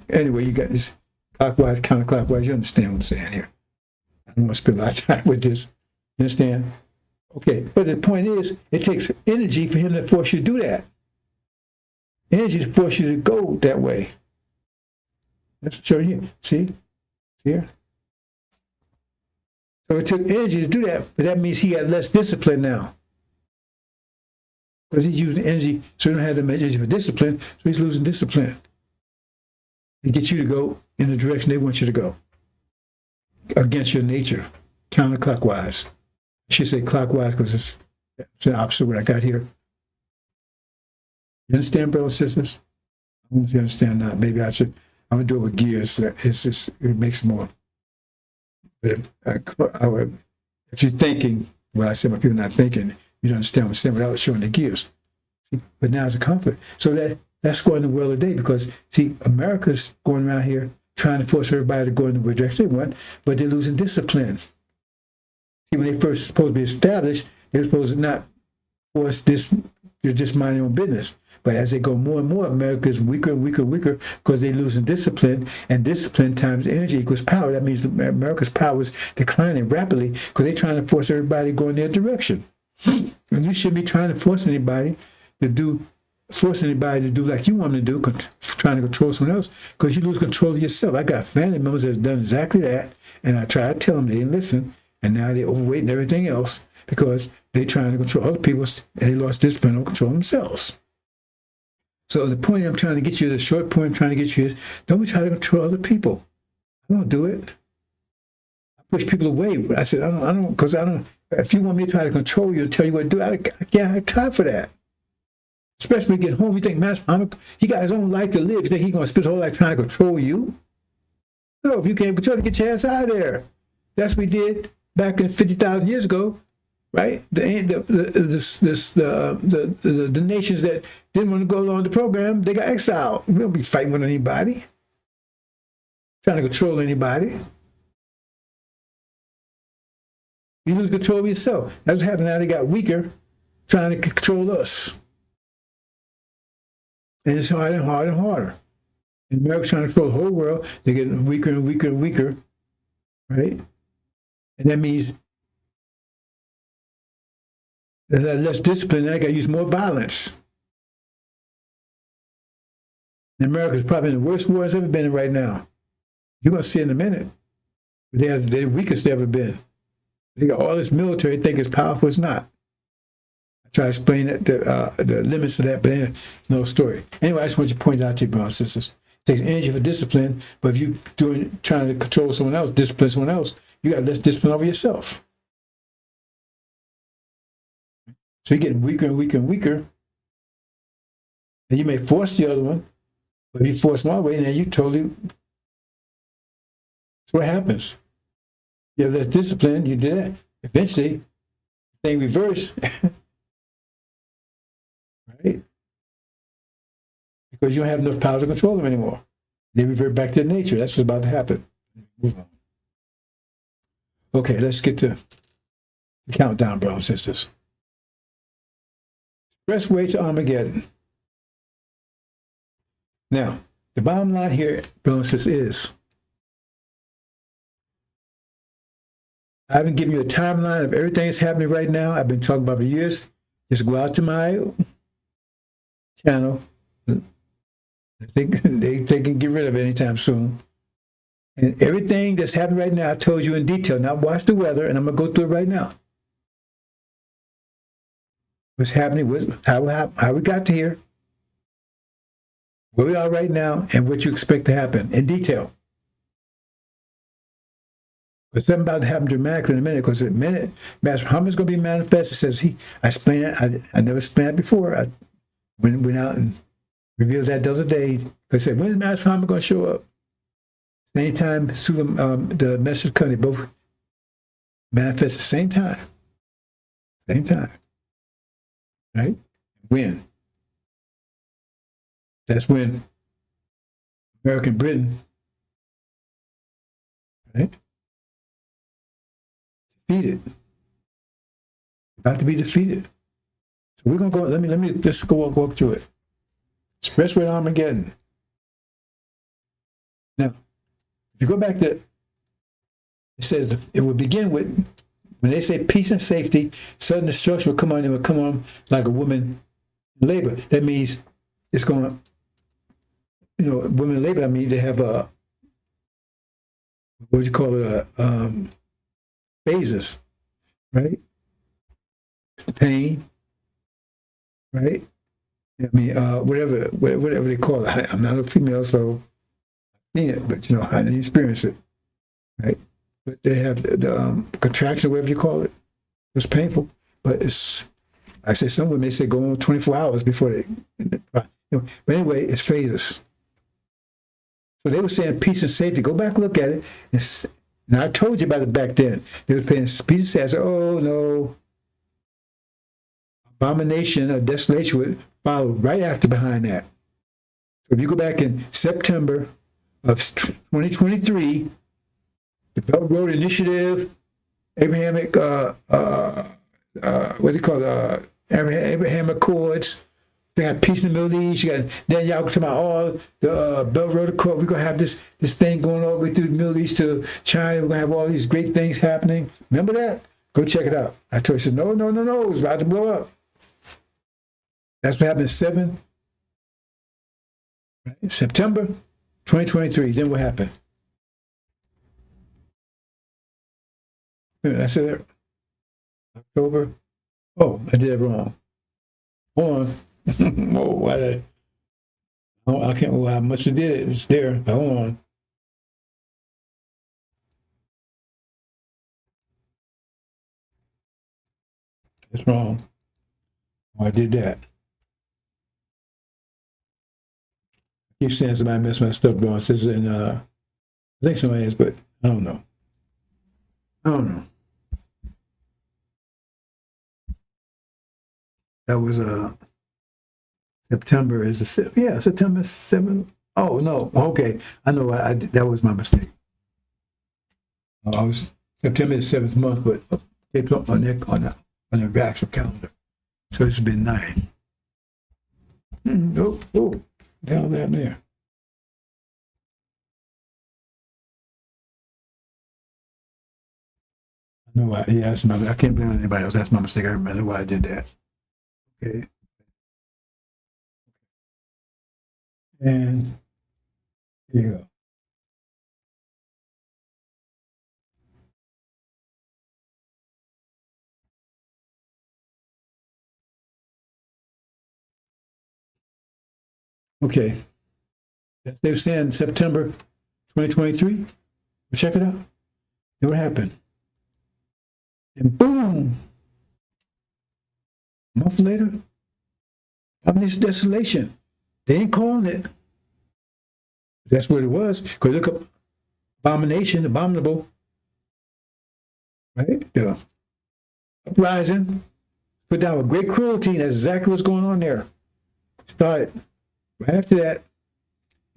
anyway, you got this clockwise, counterclockwise. You understand what I'm saying here. I don't want to spend a lot of time with this. You understand? Okay, but the point is, it takes energy for him to force you to do that. Energy to force you to go that way. That's showing you. See? Here. So it took energy to do that, but that means he got less discipline now. Because he's using energy, so he don't have the energy for discipline, so he's losing discipline. To get you to go in the direction they want you to go. Against your nature, counterclockwise. I should say clockwise because it's the opposite of what I got here. You understand, brothers and sisters? I don't know if you understand now. Maybe I'm going to do it with gears. It makes more. But if you're thinking, well, I said my people not thinking, you don't understand what I'm saying without showing the gears. See? But now it's a conflict. So that's going in the world today because, see, America's going around here trying to force everybody to go in the direction they want, but they're losing discipline. See, when they first supposed to be established, they're supposed to not force this, you're just minding your own business. But as they go more and more, America is weaker and weaker and weaker because they're losing discipline, and discipline times energy equals power. That means America's power is declining rapidly because they're trying to force everybody to go in their direction. And you shouldn't be trying to force anybody to do like you want them to do, trying to control someone else, because you lose control of yourself. I got family members that's done exactly that, and I try to tell them they didn't listen, and now they're overweight and everything else because they're trying to control other people, and they lost discipline on control themselves. So the point I'm trying to get you, the short point I'm trying to get you is, don't be trying to control other people. I don't do it. I push people away. I said, I don't, because I don't, if you want me to try to control you and tell you what to do, I can't have time for that. Especially when you get home, you think, man, he got his own life to live. You think he's going to spend his whole life trying to control you? No, if you can't control it, get your ass out of there. That's what we did back in 50,000 years ago, right? The nations that didn't want to go along with the program, they got exiled. We don't be fighting with anybody, trying to control anybody. You lose control of yourself. That's what happened now. They got weaker, trying to control us. And it's harder and harder and harder. And America's trying to control the whole world. They're getting weaker and weaker and weaker, right? And that means there's less discipline. They got to use more violence. And America's probably in the worst war it's ever been in right now. You're going to see in a minute. But they're the weakest they've ever been. They got all this military, think it's powerful, it's not. I try to explain that, the limits of that, but anyway, no story. Anyway, I just want you to point out to you, brothers and sisters. It takes energy for discipline, but if you're trying to control someone else, discipline someone else, you got less discipline over yourself. So you're getting weaker and weaker and weaker. And you may force the other one, but if you force one way, then you totally, that's what happens. You have less discipline, you do that. Eventually, thing reverse. Right? Because you don't have enough power to control them anymore. They revert back to nature. That's what's about to happen. Move on. Okay, let's get to the countdown, brothers and sisters. Expressway to Armageddon. Now, the bottom line here, brothers and sisters, is I haven't given you a timeline of everything that's happening right now. I've been talking about for years. Just go out to my channel. They can get rid of it anytime soon. And everything that's happening right now, I told you in detail. Now watch the weather, and I'm going to go through it right now. What's happening, how we got to here, where we are right now, and what you expect to happen in detail. But something about to happen dramatically in a minute, because in a minute, Master Muhammad's going to be manifest. It says I explained it. I never explained it before. I went out and revealed that the other day. Because I said, when is Master Muhammad going to show up? Anytime the message come, they both manifest at the same time. Same time. Right? When? That's when American Britain, right? Defeated. About to be defeated. So we're gonna go. Let me just go walk through it. Expressway to Armageddon. Now, if you go back to, it says it will begin with, when they say peace and safety, sudden destruction will come on. It will come on like a woman in labor. That means it's going to, women in labor. I mean, they have a, what do you call it? Phases, right? Pain, right? I mean, whatever they call it. I'm not a female, so I've seen it, but I didn't experience it, right? But they have the contraction, whatever you call it. It's painful, but I say some women, they say go on 24 hours before they, but anyway, it's phases. So they were saying peace and safety. Go back and look at it. Now, I told you about it back then. They were paying peace and safety. I said, oh, no. Abomination or desolation would follow right after behind that. So if you go back in September of 2023, the Belt Road Initiative, Abrahamic, what do you call it? Abraham Accords. They got peace in the Middle East. You got, then y'all talking about all the Belt Road Accord. We're going to have this thing going all the way through the Middle East to China. We're going to have all these great things happening. Remember that? Go check it out. I told you, said, no, it's about to blow up. That's what happened September 2023. Then what happened? I said that. October. Oh, I did it wrong. Hold on. Oh, I can't remember how much I did it. It's there. Hold on. That's wrong. Oh, I did that. I keep saying somebody messed my stuff going. It says in, I think somebody is, but I don't know. That was September is the September 7th. Oh no, okay. I know that was my mistake. September is the 7th month, but they put on the actual calendar. So it's been 9. Oh, what the hell happened there? I know why. Yeah, I can't blame anybody else. That's my mistake. I remember why I did that. Okay. And here you go. Okay. They were saying September 2023. Well, check it out. See what happened. And boom. A month later, this desolation. They ain't calling it. That's what it was. Because look up abomination, abominable. Right? The uprising. Put down with great cruelty. And that's exactly what's going on there. Started right after that.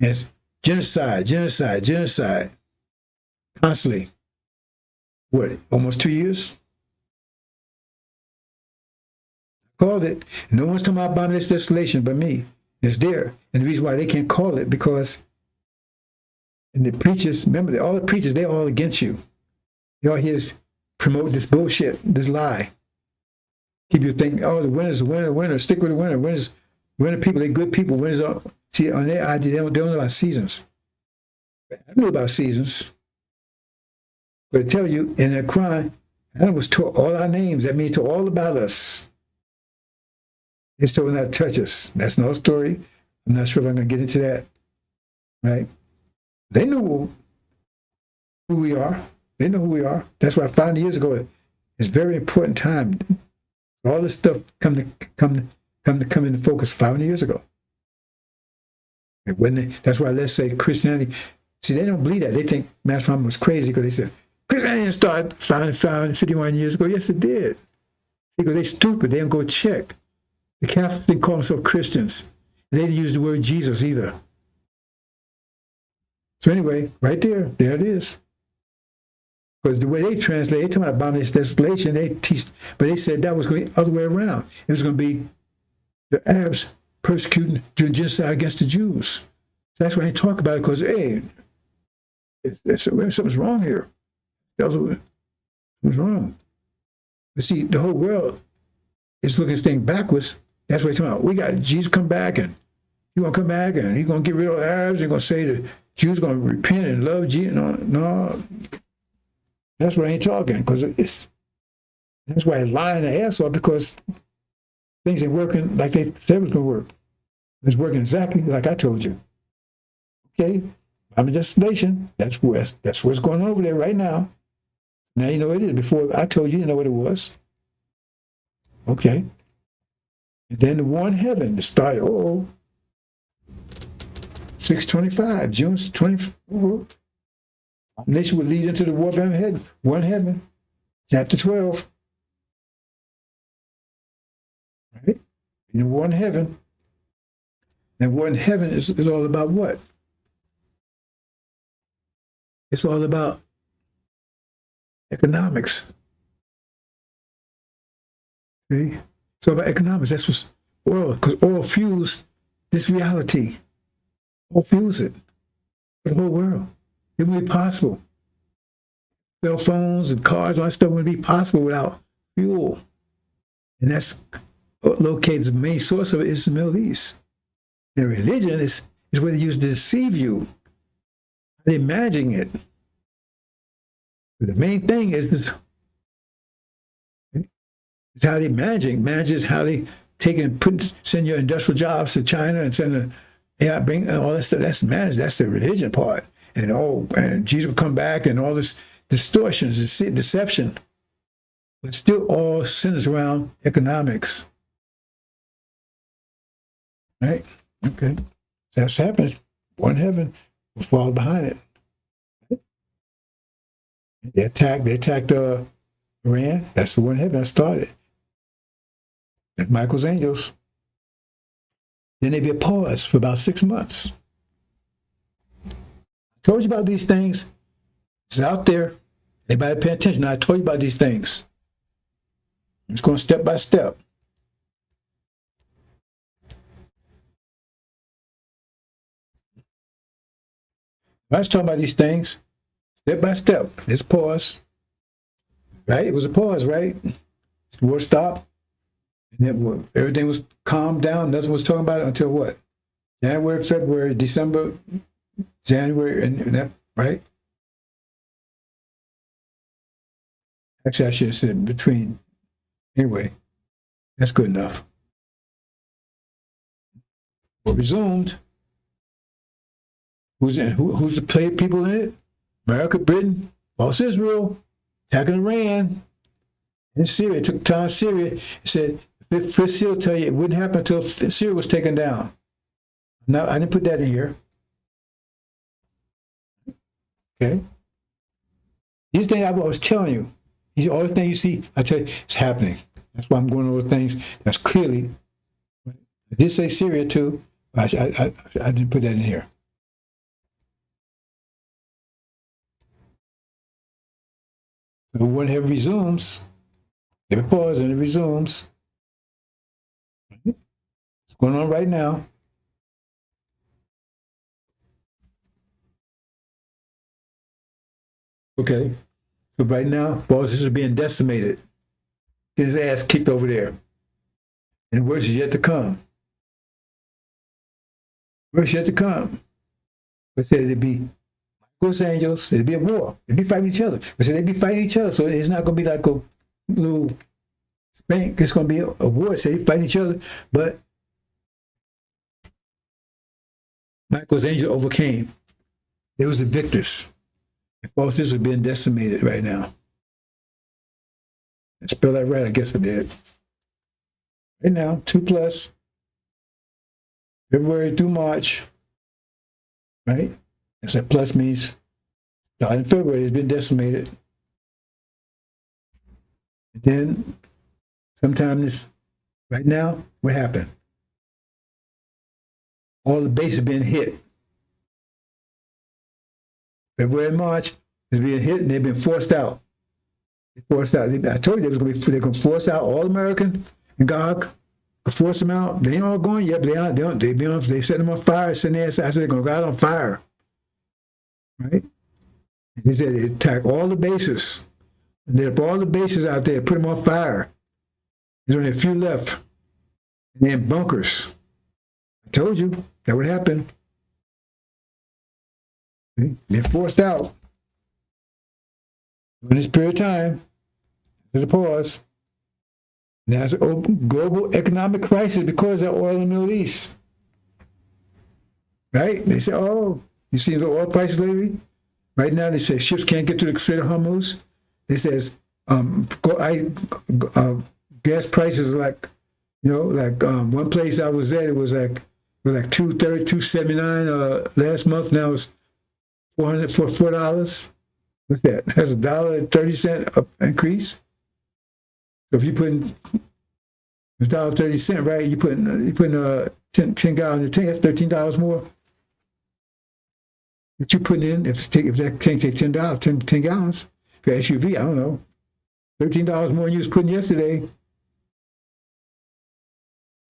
And it's genocide. Constantly. What? Almost 2 years? I called it. No one's talking about abomination desolation but me. It's there. And the reason why they can't call it, because and the preachers, remember, all the preachers, they're all against you. They all hear this promote this bullshit, this lie. Keep you thinking, oh, the winners, the winner, the winner, stick with the winner. Winner people, they're good people. Winners are, see, on their idea, they don't know about seasons. I know about seasons. But I tell you, in that crime, Adam was taught all our names. That means to all about us. It's still not touch us. That's no story. I'm not sure if I'm going to get into that. Right? They knew who we are. They know who we are. That's why 5 years ago, it's a very important time. All this stuff come into focus 500 years ago. And that's why let's say Christianity. See, they don't believe that. They think Master Farmer was crazy because they said Christianity started 551 years ago. Yes, it did. Because they're stupid. They don't go check. The Catholics didn't call themselves Christians. They didn't use the word Jesus either. So anyway, right there it is. Because the way they translate, they talk about abomination, desolation, they teach, but they said that was going to be the other way around. It was going to be the Arabs persecuting, doing genocide against the Jews. So that's why they talk about it, because, hey, something's wrong here. Something's wrong. But see, the whole world is looking at this thing backwards. That's what they're talking about. We got Jesus come back, and he's going to come back, and he's going to get rid of the Arabs. He's going to say the Jews are going to repent and love Jesus. No. That's why I ain't talking, because that's why I'm lying their ass off, because things ain't working like they said it was going to work. It's working exactly like I told you. Okay? I'm a destination. That's what's going on over there right now. Now you know what it is. Before I told you, you know what it was. Okay. And then the war in heaven, the start, 625, June 20. Nation would lead into the war of Armageddon. War in heaven, chapter 12. Right? In the war in heaven. And war in heaven is all about what? It's all about economics. See? It's all about economics. That's what's oil, because oil fuels this reality. Oil fuels it for the whole world. It wouldn't be possible. Cell phones and cars, all that stuff wouldn't be possible without fuel. And that's located, the main source of it is the Middle East. Their religion is what they use to deceive you. They imagine it. But the main thing is this. It's how they manage how they take and send your industrial jobs to China and send bring all that stuff. That's managed. That's the religion part. And Jesus will come back and all this distortions, deception. But still all centers around economics. Right? Okay. That's happening. One heaven will fall behind it. They attacked Iran. That's the one heaven that started. That's Michael's angels. Then there'd be a pause for about 6 months. I told you about these things. It's out there. Everybody pay attention. Now, I told you about these things. I'm just going step by step. I was talking about these things step by step. Let's pause. Right? It was a pause, right? The war stopped. And then everything was calmed down. Nothing was talking about it until what? January, February, December, January, and that, right? Actually, I should have said between. Anyway, that's good enough. Well, resumed. Who's the people in it? America, Britain, false Israel, attacking Iran, and Syria. It took time. Syria. It said the fifth seal tell you it wouldn't happen until Syria was taken down. No, I didn't put that in here. Okay. These things I was telling you. All the things you see, I tell you, it's happening. That's why I'm going over things that's clearly. I did say Syria too. I didn't put that in here. So when it resumes, let me pause and it resumes. What's going on right now? Okay. So right now, false is being decimated. Get his ass kicked over there. And worse is yet to come. Worse yet to come. But said it'd be Los Angeles, it'd be a war. They'd be fighting each other. I said they'd be fighting each other. So it's not going to be like a little spank. It's going to be a war. So they fighting each other. But Michael's angel overcame. They was the victors. And falseness was being decimated right now. I spelled that right, I guess I did. Right now, 2 plus, February through March, right? That's what plus means. Starting in February, it's been decimated. And then, sometime this, right now, what happened? All the bases being hit. February and March is being hit, and they've been forced out. Forced out. I told you they're going to force out all American and GOG. Force them out. They ain't all going yet, but they set them on fire. Send their ass out. They're going to go out on fire. Right? And they said they attack all the bases. And they put all the bases out there, put them on fire. There's only a few left. And they're in bunkers. I told you that would happen. They're forced out. In this period of time, there's a pause. Now it's a global economic crisis because of oil in the Middle East. Right? They say, oh, you see the oil prices lately? Right now, they say ships can't get to the Strait of Hormuz. They says gas prices like, one place I was at, it was like $2.30, $2.79 last month. Now it's $4. What's that? That's $1.30 increase. So if you put in $1.30, right? You put 10 gallons of tank. That's $13 more that you put in. If that tank takes $10, 10 gallons for SUV, I don't know, $13 more than you was putting yesterday.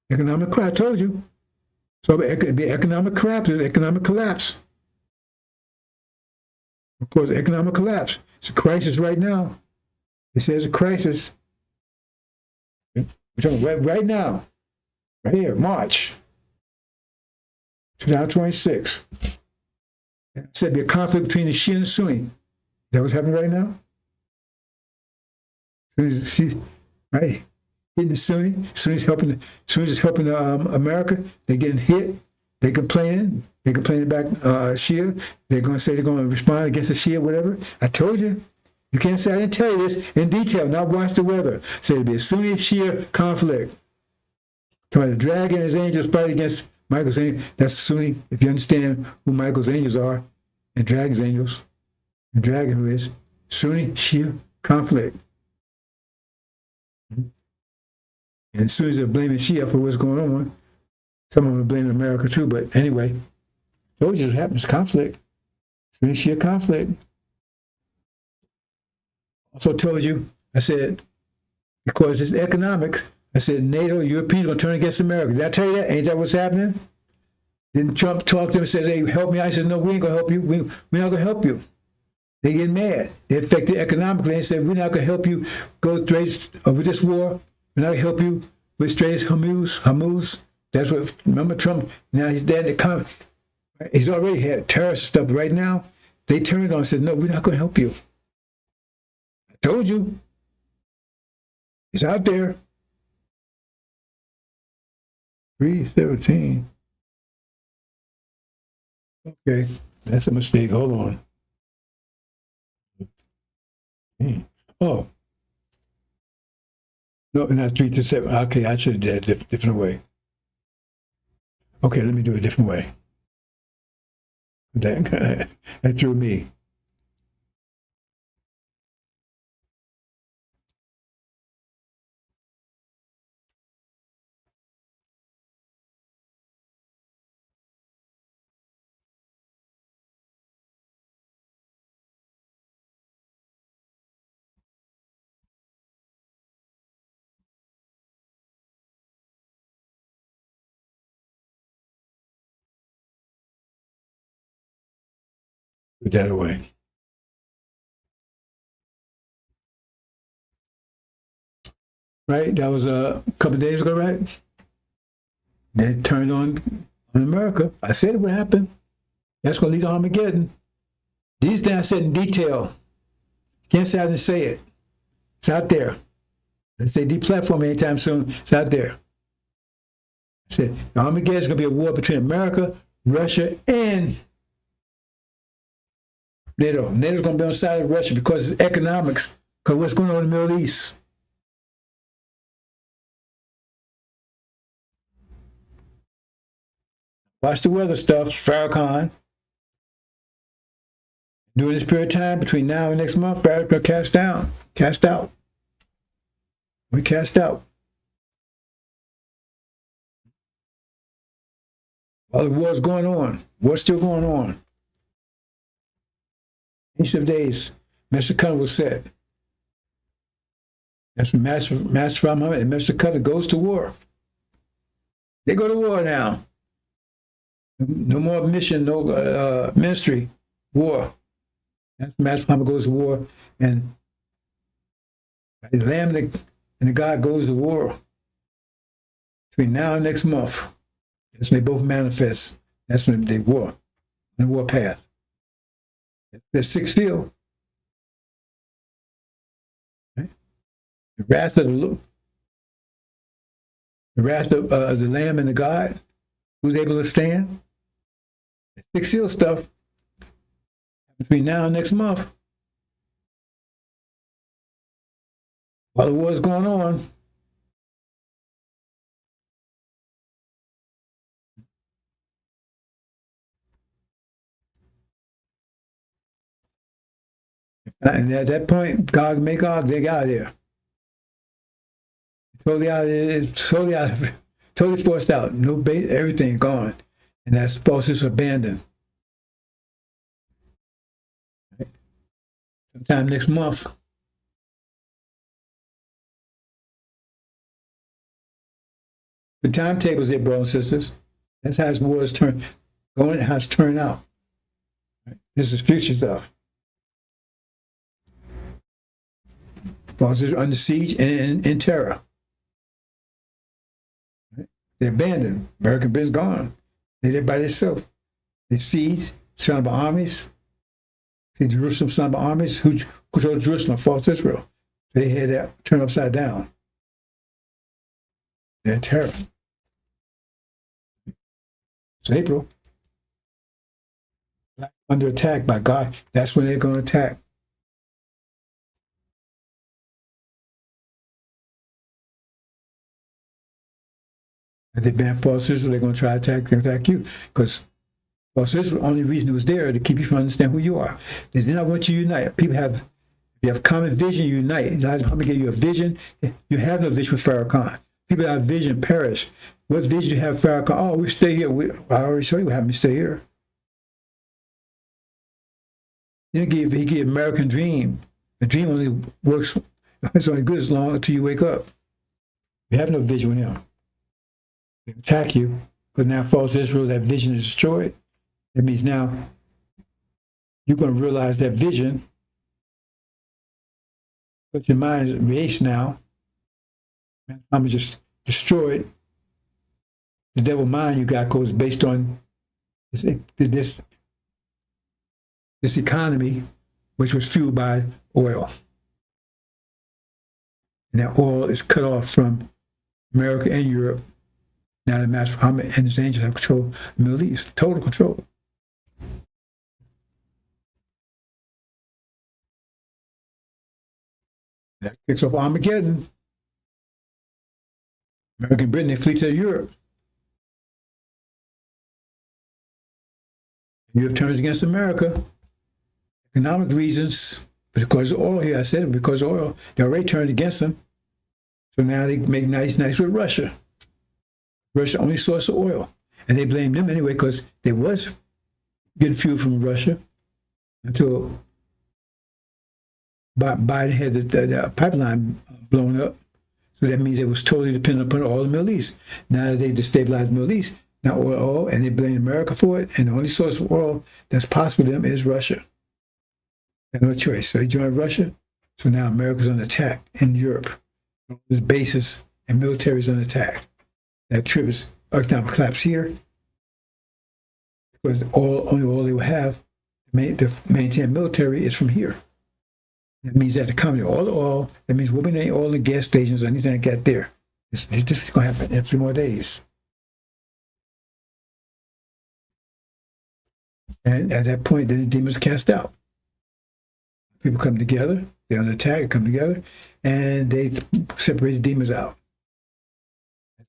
Economic collapse. I told you. So it'd be economic collapse. It's economic collapse. Of course, economic collapse. It's a crisis right now. It says a crisis. We're talking right now, right here, March 2026. It said be a conflict between the Shia and the Sunni. That what's happening right now? Right? Hitting the Sunni. Sunni's helping America. They're getting hit. They're complaining. They're complaining back Shia. They're going to say they're going to respond against the Shia, whatever. I told you. You can't say I didn't tell you this in detail, not watch the weather. Say it'd be a Sunni Shia conflict. Come on, the dragon and his angels fight against Michael's angels. That's Sunni, if you understand who Michael's angels are, and dragon's angels. And dragon who is Sunni Shia conflict. And Sunnis are blaming Shia for what's going on. Some of them are blaming America too, but anyway, told you what happens, conflict. Sunni Shia conflict. Also told you, I said, because it's economics, I said NATO, Europeans are going to turn against America. Did I tell you that? Ain't that what's happening? Then Trump talked to them and says, hey, help me. I said, no, we ain't going to help you. We're not going to help you. They get mad. They affected economically and said, we're not going to help you go straight with this war. We're not going to help you with straight Hormuz. That's what, remember Trump, now he's dead in the comment. He's already had terrorist stuff. But right now, they turned on and said, no, we're not going to help you. Told you. It's out there. 3:17. Okay, that's a mistake. Hold on. Oh. No, not 3 to 7. Okay, I should have did it a different way. Okay, let me do it a different way. That threw me. Put that away. right? That was a couple of days ago, right? They turned on America. I said it would happen. That's going to lead to Armageddon. These things I said in detail. Can't say I didn't say it. It's out there. Let's say deplatform anytime soon. It's out there. I said Armageddon is going to be a war between America, Russia, and NATO. NATO's going to be on the side of Russia because it's economics, because what's going on in the Middle East. Watch the weather stuff, FARRACON. During this period of time, between now and next month, FARRACON cast out. We cast out. While the war's going on, war's still going on. Ancient of days, Master Cutter was set. That's when Master Muhammad and Master Cutter goes to war. They go to war now. No more mission, no ministry, war. That's when Master Muhammad goes to war, and the Lamb and the God goes to war. Between now and next month, that's when they both manifest. That's when they war, on the war path. There's sixth seal. Okay? The wrath of the Lamb and the God, who's able to stand. The sixth seal stuff between now and next month. While the war's going on, and at that point, God and MAGOG, they got there. Totally forced out. No bait, everything gone. And that's forces abandoned. Right? Sometime next month. The timetables there, brothers and sisters. That's how this war is going, how it's turned out. Right? This is future stuff. Forces under siege and in terror. Right? They're abandoned. American Britain's gone. They're there by themselves. They siege, surrounded by armies. See Jerusalem surrounded by armies. Who controlled Jerusalem? False Israel. They had that turned upside down. They're in terror. It's April. Under attack by God. That's when they're going to attack. And they ban false Israel, they're going to try to attack you. Because false Israel, the only reason it was there to keep you from understanding who you are. They did not want you to unite. People have, if you have common vision, you unite. I'm going to give you a vision. You have no vision with FARRACON. People that have vision perish. What vision do you have, FARRACON? Oh, we stay here. I already showed you what happened. We stay here. He gave American dream. The dream only works, it's only good as long until you wake up. You have no vision with him. They attack you, because now false Israel, that vision is destroyed. That means now you're going to realize that vision, but your mind is erased now. I'm just destroyed. The devil mind you got goes based on this economy, which was fueled by oil. And that oil is cut off from America and Europe. Now the Master Muhammad and his angels have control of the Middle East, total control. That kicks off Armageddon. American Britain, they flee to Europe. Europe turns against America. Economic reasons, because of oil here, I said it, because of oil, they already turned against them. So now they make nice with Russia. Russia only source of oil. And they blame them anyway, because they was getting fuel from Russia until Biden had the pipeline blown up. So that means it was totally dependent upon oil in the Middle East. Now that they destabilized the Middle East, now oil, and they blame America for it, and the only source of oil that's possible to them is Russia. They had no choice. So they joined Russia. So now America's under attack in Europe. This bases and military is on attack. That triggers economic collapse here because only all they will have to maintain military is from here. That means that the company, all the oil, that means we'll be all the gas stations, anything like that there. It's just going to happen in 3 more days. And at that point, then the demons cast out. People come together, they're under attack, come together, and they separate the demons out.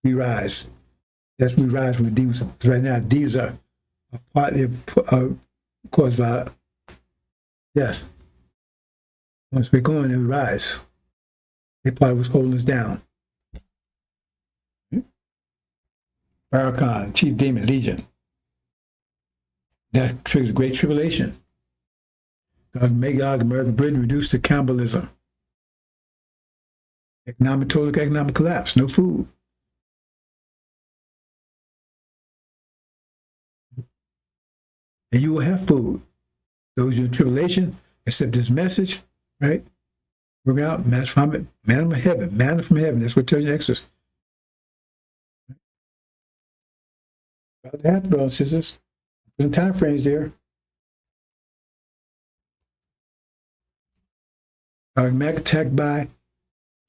We rise. That's when we rise from the demons. Right now, demons are partly caused by, yes. Once we're going, they rise. They part of what's holding us down. FARRACON, chief demon, legion. That triggers great tribulation. MAGOG, American Britain, reduced to cannibalism. Total economic collapse, no food. And you will have food. Those in tribulation, accept this message, right? Work out, manna from heaven, manna from heaven. That's what it tells you in Exodus. About to happen, brothers and sisters. Some time frames there. Armegeddon attacked by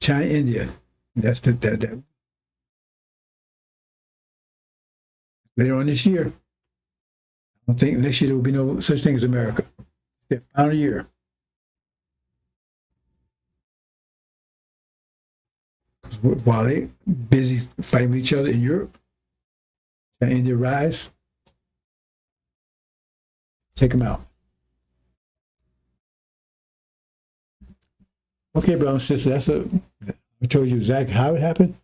China, India. That's that. Later on this year. I don't think next year there will be no such thing as America. The final year. While they busy fighting with each other in Europe, China, India rise. Take them out. Okay, brothers and sisters, I told you exactly how it happened,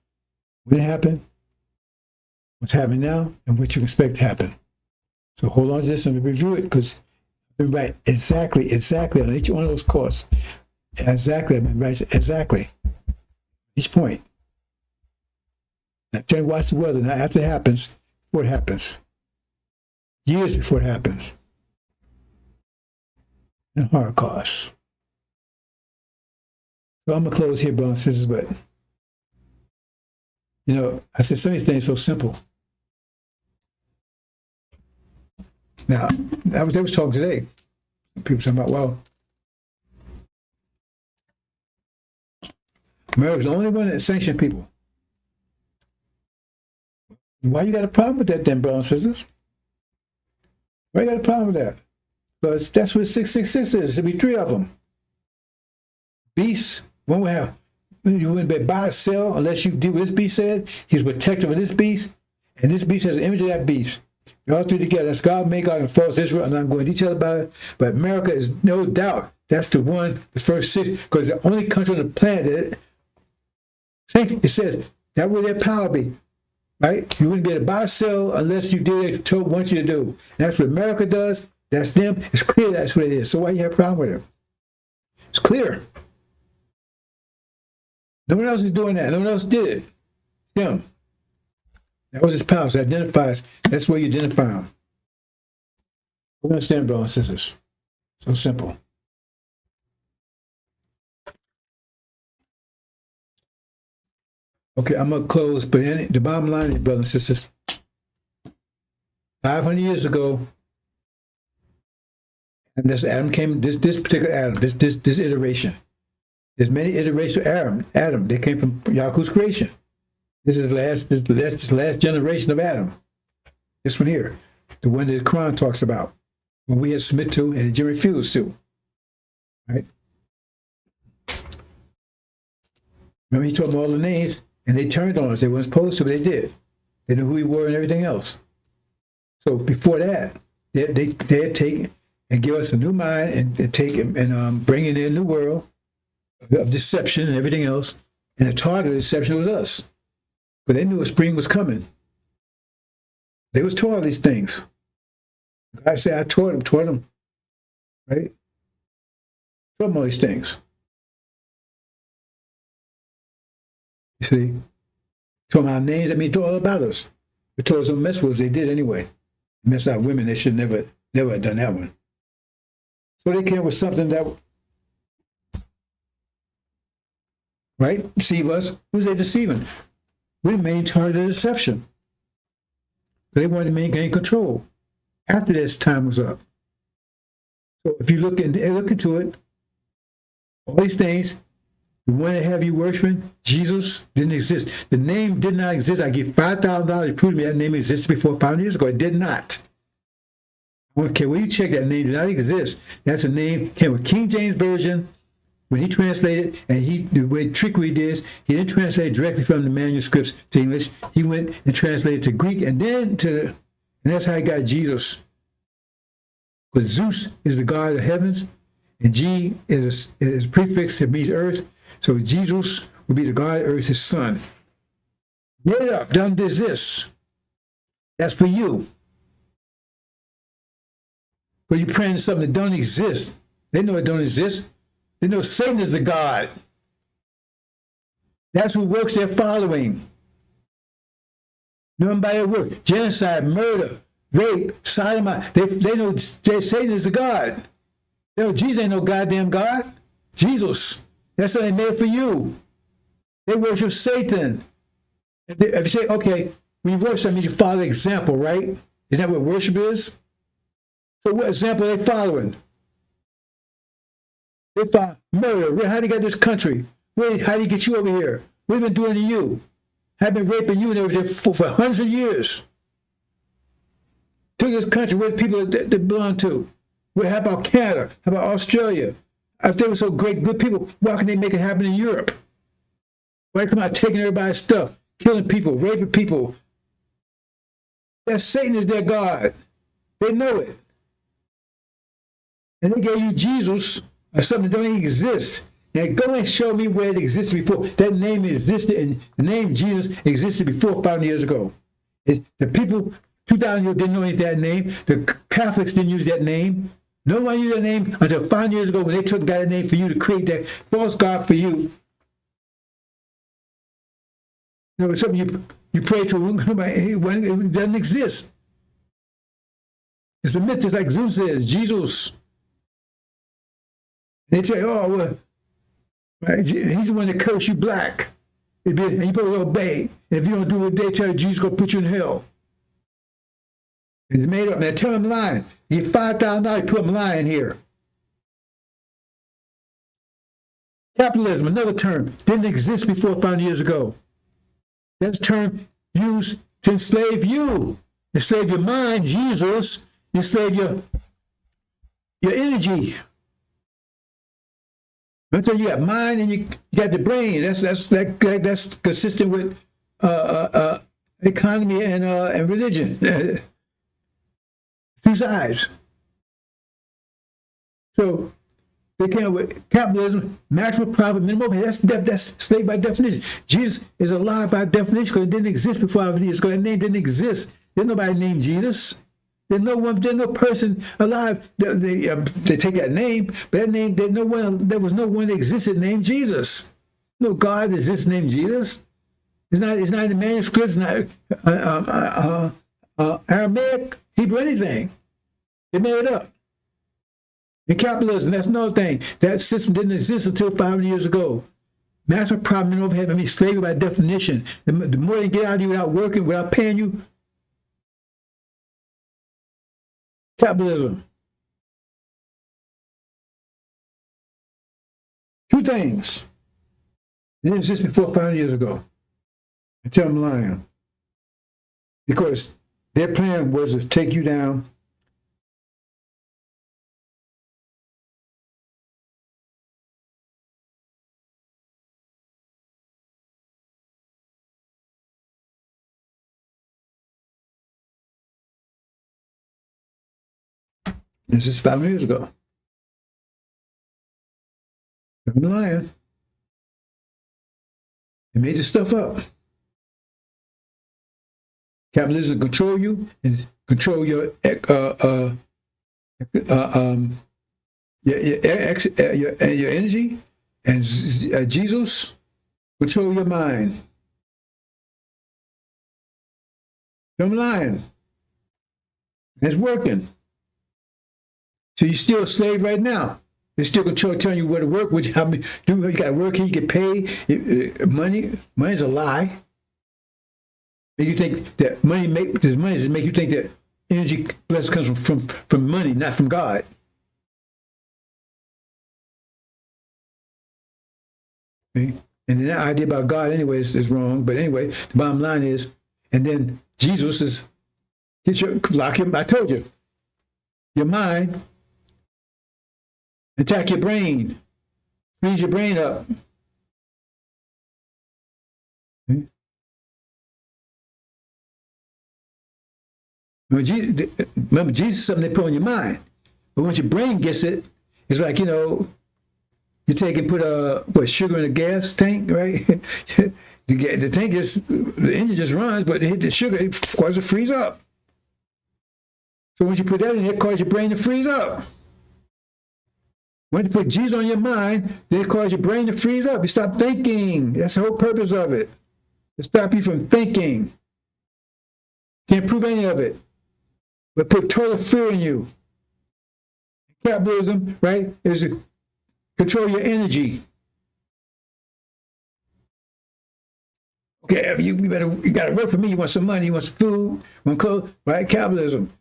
when it happened, what's happening now, and what you expect to happen. So hold on to this and review it, because I've been right exactly on each one of those courses. Exactly, I've been right exactly. Each point. Now tell me, watch the weather. Now after it happens, before it happens. Years before it happens. And Holocaust. So I'm going to close here, brothers and sisters, but, I said some of these things are so simple. Now, they was talking today. People talking about, well, America's the only one that sanctioned people. Why you got a problem with that then, brothers and sisters? Why you got a problem with that? Because that's what 666 is. There'll be 3 of them. Beasts. One will have, you wouldn't be buy or sell unless you do what this beast said. He's protective of this beast, and this beast has an image of that beast. They're all 3 together. That's God, MAGOG, and false Israel. I'm not going into detail about it, but America is no doubt. That's the one, the first 6, because the only country on the planet that it says that would their power be, right? You wouldn't be able to buy or sell unless you did what they want you to do. And that's what America does. That's them. It's clear that's what it is. So why you have a problem with it? It's clear. No one else is doing that. No one else did it. Him. That was his power. So identifies. That's where you identify him. We understand, brothers and sisters. So simple. Okay, I'm going to close. But the bottom line is, brothers and sisters, 500 years ago, and this Adam came, this particular Adam, this iteration. There's many iterations of Adam. They came from Yahuwah's creation. This is the last generation of Adam. This one here, the one that the Quran talks about, when we had submit to and the refused to. Right? Remember, he told them all the names, and they turned on us. They weren't supposed to, but they did. They knew who we were and everything else. So before that, they had taken and give us a new mind and take and bring in a new world of deception and everything else, and the target of deception was us. But they knew a spring was coming. They was taught these things. God said, I taught them, right? Taught them all these things. You see? Taught them our names, that means taught all about us. They told us don't mess with us, they did anyway. Mess out women, they should never have done that one. So they came with something that right? Deceive us. Who's they deceiving? We're the main target of deception. They wanted to maintain control after this time was up. So if you look into it, all these things, the one that have you worshiping, Jesus, didn't exist. The name did not exist. I give $5,000 to prove to me that name existed before 5 years ago. It did not. Okay, well, you check that name did not exist. That's a name came with King James Version when he translated, and the way trickery is, he didn't translate directly from the manuscripts to English. He went and translated to Greek, and then and that's how he got Jesus. But Zeus is the god of the heavens, and G is a prefix that means earth. So Jesus would be the god of earth, his son. Get it up, doesn't exist. That's for you. But you're praying to something that don't exist. They know it don't exist. They know Satan is the god. That's who works they're following. Nobody at work. Genocide, murder, rape, sodomy. They know Satan is the god. They know Jesus ain't no goddamn God. Jesus. That's what they made for you. They worship Satan. If you say, okay, when you worship, that means you follow the example, right? Isn't that what worship is? So what example are they following? They follow murder. How do you get this country? How do you get you over here? What have been doing to you? Have been raping you and everything for hundreds of years. Took this country where the people that belong to. How about Canada? How about Australia? If they were so great, good people, why can they make it happen in Europe? Why come out taking everybody's stuff, killing people, raping people? That Satan is their God. They know it. And they gave you Jesus or something that don't even exist. Now go and show me where it existed before. That name existed, and the name Jesus existed before 500 years ago. The people 2,000 years didn't know any of that name. The Catholics didn't use that name. No one used that name until 5 years ago when they got a name for you to create that false God for you. You know, something you pray to, it doesn't exist. It's a myth, just like Zeus is, Jesus. They say, oh, well, right, he's the one that cursed you black. And you better obey. And if you don't do what they tell you, Jesus is going to put you in hell. It's made up. Now tell him lying. You get $5,000, put him lying here. Capitalism, another term, didn't exist before 500 years ago. That's a term used to enslave you. Enslave your mind, Jesus. Enslave your energy. Until you got mind and you got the brain. That's consistent with economy and religion. Two sides. So they came up with capitalism, maximum profit, minimum overhead. That's slave by definition. Jesus is a lie by definition because it didn't exist before 5 years ago. That name didn't exist. There's nobody named Jesus. There's no person alive. They take that name, but that name, there was no one that existed named Jesus. No God that exists named Jesus. It's not in the manuscripts, it's not Aramaic, Hebrew, anything. They made it up. In capitalism, that's another thing. That system didn't exist until 500 years ago. Maximum profit and overhead, slavery by definition. The more they get out of you without working, without paying you, capitalism. Two things. It didn't exist before 500 years ago. I tell them lying. Because their plan was to take you down. This is 5 years ago. I'm lying. They made this stuff up. Capitalism control you and control your energy, and Jesus control your mind. I'm lying. It's working. So you're still a slave right now. They still control, telling you where to work, which how many do you got to work here, you get paid. Money's a lie. And you think that money make you think that energy blessing comes from money, not from God. Okay? And then that idea about God anyway is wrong. But anyway, the bottom line is, and then Jesus is I told you, your mind, attack your brain, freeze your brain up. Okay? Remember, Jesus is something they put on your mind. But once your brain gets it, it's like, you take and put sugar in a gas tank, right? The tank the engine just runs, but it hit the sugar, it causes it to freeze up. So once you put that in, it causes your brain to freeze up. When you put Jesus on your mind, then it causes your brain to freeze up. You stop thinking. That's the whole purpose of it. To stop you from thinking. Can't prove any of it. But put total fear in you. Capitalism, right, is to control your energy. Okay, you got to work for me. You want some money, you want some food, you want clothes, right? Capitalism.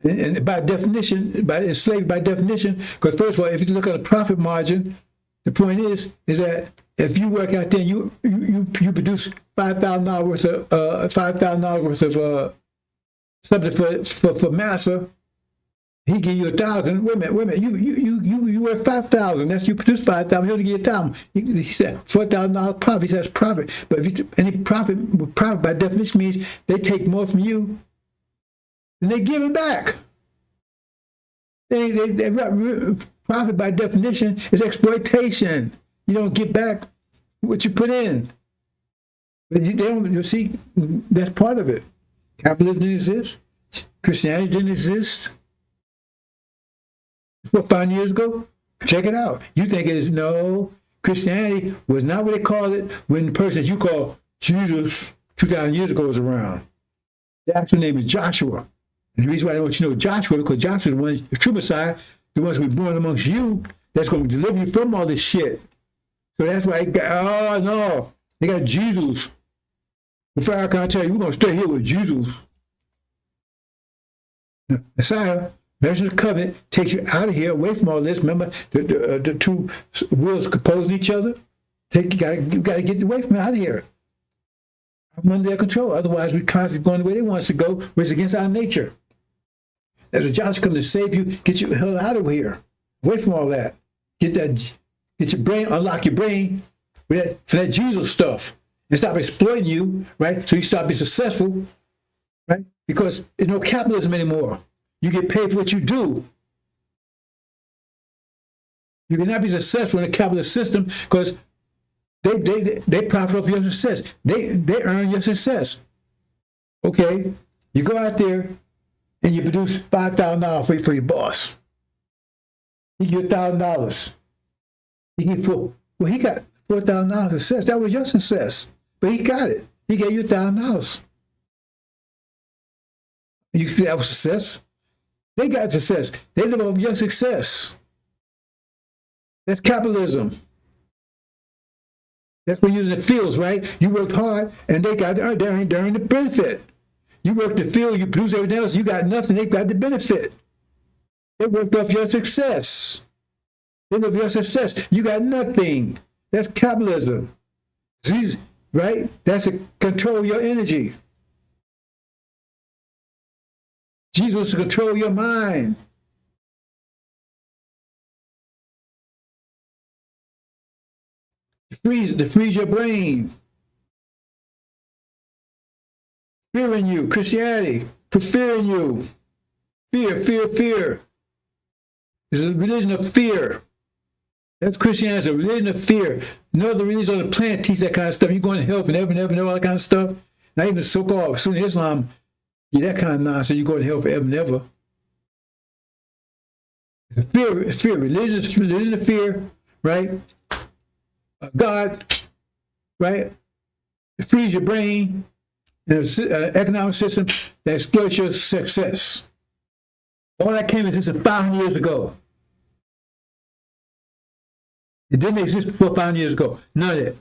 And by definition, enslaved by definition, because first of all, if you look at the profit margin, the point is that if you work out there, you produce $5,000 worth of something for massa, he give you 1,000. Wait a minute, you work 5,000. That's you produce 5,000. He only give you 1,000. He said $4,000 profit. He says profit, but if any profit by definition means they take more from you. And they give it back. They profit by definition is exploitation. You don't get back what you put in. But they don't. You see, that's part of it. Capitalism didn't exist. Christianity didn't exist 4-5 years ago. Check it out. You think it is? No. Christianity was not what they called it when the person you call Jesus 2,000 years ago was around. The actual name is Joshua. And the reason why I want you to know Joshua, because Joshua is the one, the true Messiah, the ones who be born amongst you, that's going to deliver you from all this shit. So that's why they got Jesus. The FARRACON tell you, we're going to stay here with Jesus. The Messiah, measure the covenant, takes you out of here, away from all this. Remember, the two wills opposing each other? You got to get away from out of here. I'm under their control. Otherwise, we're constantly going the way they want us to go, which is against our nature. As a Joshua comes to save you, get you hell out of here, away from all that. Get your brain, unlock your brain for that Jesus stuff, and stop exploiting you, right? So you stop being successful, right? Because there's no capitalism anymore. You get paid for what you do. You cannot be successful in a capitalist system because they profit off your success. They earn your success. Okay, you go out there and you produce $5,000 for your boss. He give you $1,000. He got $4,000 success. That was your success, but he got it. He gave you $1,000. That was success. They got success. They live off your success. That's capitalism. That's what you're using the fields, right? You worked hard, and they earned the benefit. You worked the field, you produce everything else, you got nothing, they got the benefit. They worked off your success. They live your success. You got nothing. That's capitalism. Right? That's to control your energy. Jesus wants to control your mind. To freeze your brain. Fear in you. Christianity. Put fear in you. Fear. It's a religion of fear. That's Christianity. It's a religion of fear. No other religion on the planet teach that kind of stuff. You're going to hell for never, all that kind of stuff. Not even so-called Sunni Islam, that kind of nonsense. You're going to hell forever, never. It's fear. Religion of fear, right? God, right? To freeze your brain. And an economic system that exploits your success. All that came in since 500 years ago. It didn't exist before 500 years ago. None of it.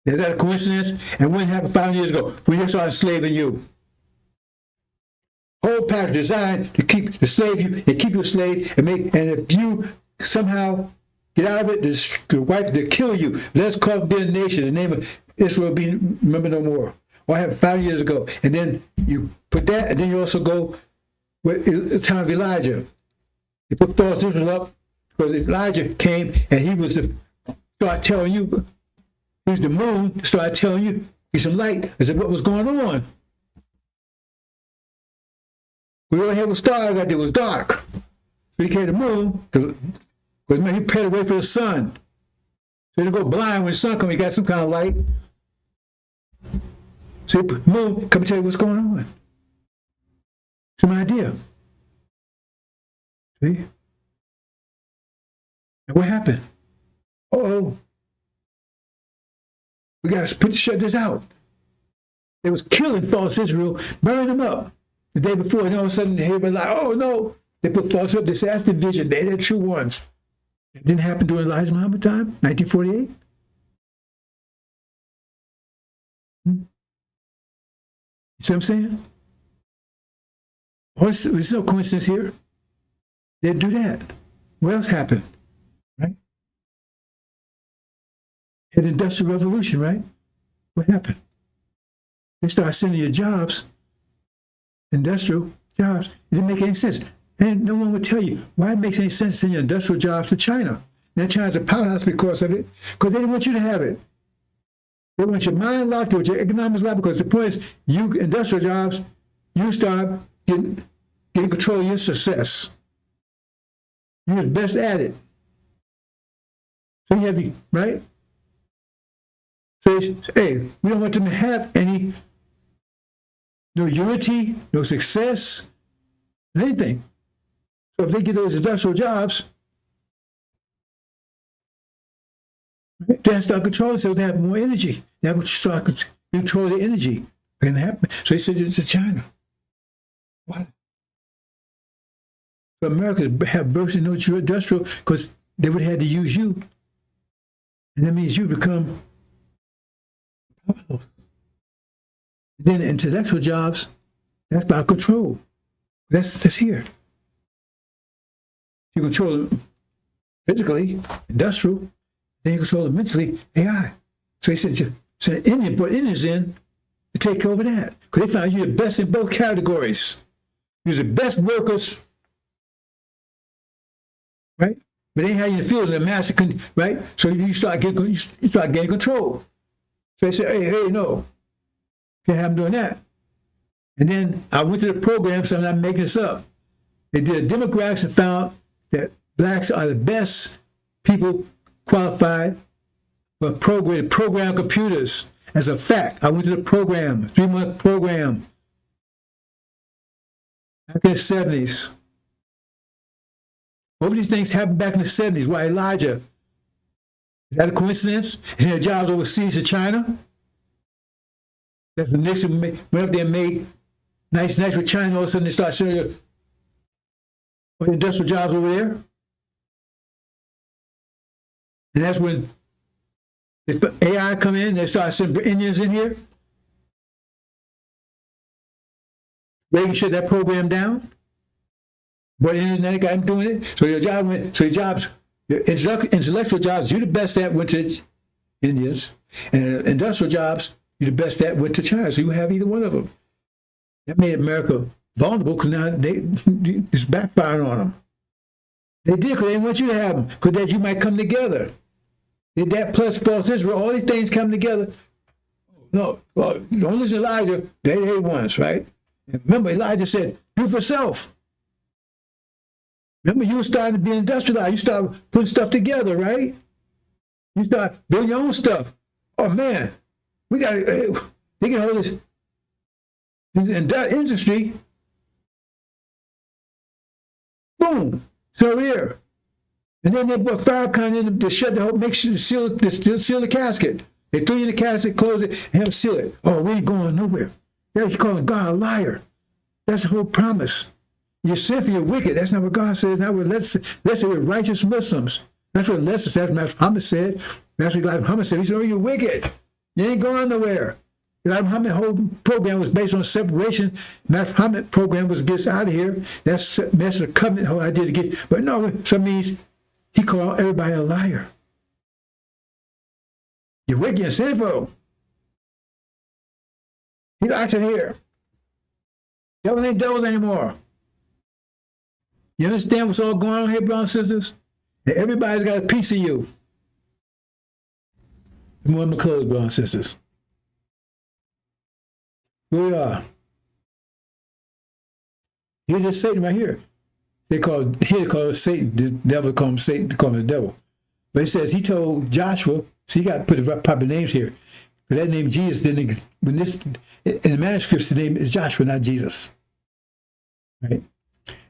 Is that a coincidence? And when happened 500 years ago? When they started enslaving you. Whole package designed to slave you and keep you a slave and if you somehow get out of it, to kill you. Let's call it be a nation. The name of Israel will be remembered no more. Or happened 5 years ago. And then you put that, and then you also go with the time of Elijah. You put false Israel up because Elijah came and he was start telling you, he's the moon, started telling you, he's some light. I said, what was going on? We only had a star out there, it was dark. So he came to the moon, because he prepared the way for the sun. So he didn't go blind when the sun comes, he got some kind of light. So the moon, come and tell you what's going on. Some idea. See? And what happened? Uh-oh. We got to shut this out. They was killing false Israel, burning them up the day before, and all of a sudden everybody like, oh no, they put false up. They said that's the vision. They're the true ones. It didn't happen during Elijah Muhammad time, 1948. You see what I'm saying? There's no coincidence here. They didn't do that. What else happened? Right? An industrial revolution, right? What happened? They started sending you jobs, industrial jobs. It didn't make any sense. And no one would tell you why it makes any sense to send your industrial jobs to China. Now China's a powerhouse because of it, because they didn't want you to have it. They want your mind locked, they want your economics locked, because the point is, you industrial jobs, you start getting control of your success. You're the best at it. So you have, right? So, hey, we don't want them to have no unity, no success, anything. So if they get those industrial jobs, right, they start controlling, so they have more energy. They have to start control the energy. Can happen. So they send it to China. What? So America have virtually no industrial because they would have had to use you. And that means you become powerful. Then the intellectual jobs, that's about control. That's here. You control them physically, industrial, then you control them mentally, AI. So he said, Indian put Indians in to take over that. Because they found you the best in both categories. You're the best workers, right? But they had you in the field, and the master, right? So you start getting control. So they said, hey, no. Can't have them doing that. And then I went to the program, so I'm not making this up. They did demographics and found that blacks are the best people qualified for program computers. As a fact, I went to the program, 3-month program, back in the 70s. Both of these things happened back in the 70s. Why Elijah? Is that a coincidence? And their jobs overseas to China? That's when Nixon went up there and made nice with China. All of a sudden they start sending industrial jobs over there. And that's when the AI come in, they start sending Indians in here. Reagan shut that program down. But Indians now got him doing it. So your intellectual jobs, you're the best at went to Indians. And industrial jobs, you're the best at went to China. So you have either one of them. That made America vulnerable because now it's backfiring on them. They did because they didn't want you to have them, because that you might come together. Did that plus false Israel, all these things come together. No, well, don't listen to Elijah, they ones, right? And remember, Elijah said, do for self. Remember, you were starting to be industrialized. You start putting stuff together, right? You start building your own stuff. Oh, man, they can hold this in that industry. Boom, it's over here. And then they put FARRACON in to shut the whole, make sure to seal the casket. They threw you in the casket, close it, and have it seal it. Oh, we ain't going nowhere. They're calling God a liar. That's the whole promise. You're sinful, you're wicked. That's not what God says. Not what, let's say we're righteous Muslims. That's what Lester said. Master Muhammad said. Master Elijah Muhammad said, he said, oh, you're wicked. You ain't going nowhere. Elijah Muhammad's whole program was based on separation. Master Muhammad's program was get us out of here. That's Master Covenant, whole idea to get. But no, so it means he called everybody a liar. You're wicked and sinful. He's out here. Devil ain't devils anymore. You understand what's all going on here, brothers and sisters? That everybody's got a piece of you. I'm going to close, brothers and sisters. Here we are. Here's this Satan right here. They call Satan. The devil call him Satan. They call him the devil. But it says he told Joshua. So you got to put the proper names here. But that name Jesus didn't. When this in the manuscripts, the name is Joshua, not Jesus. Right?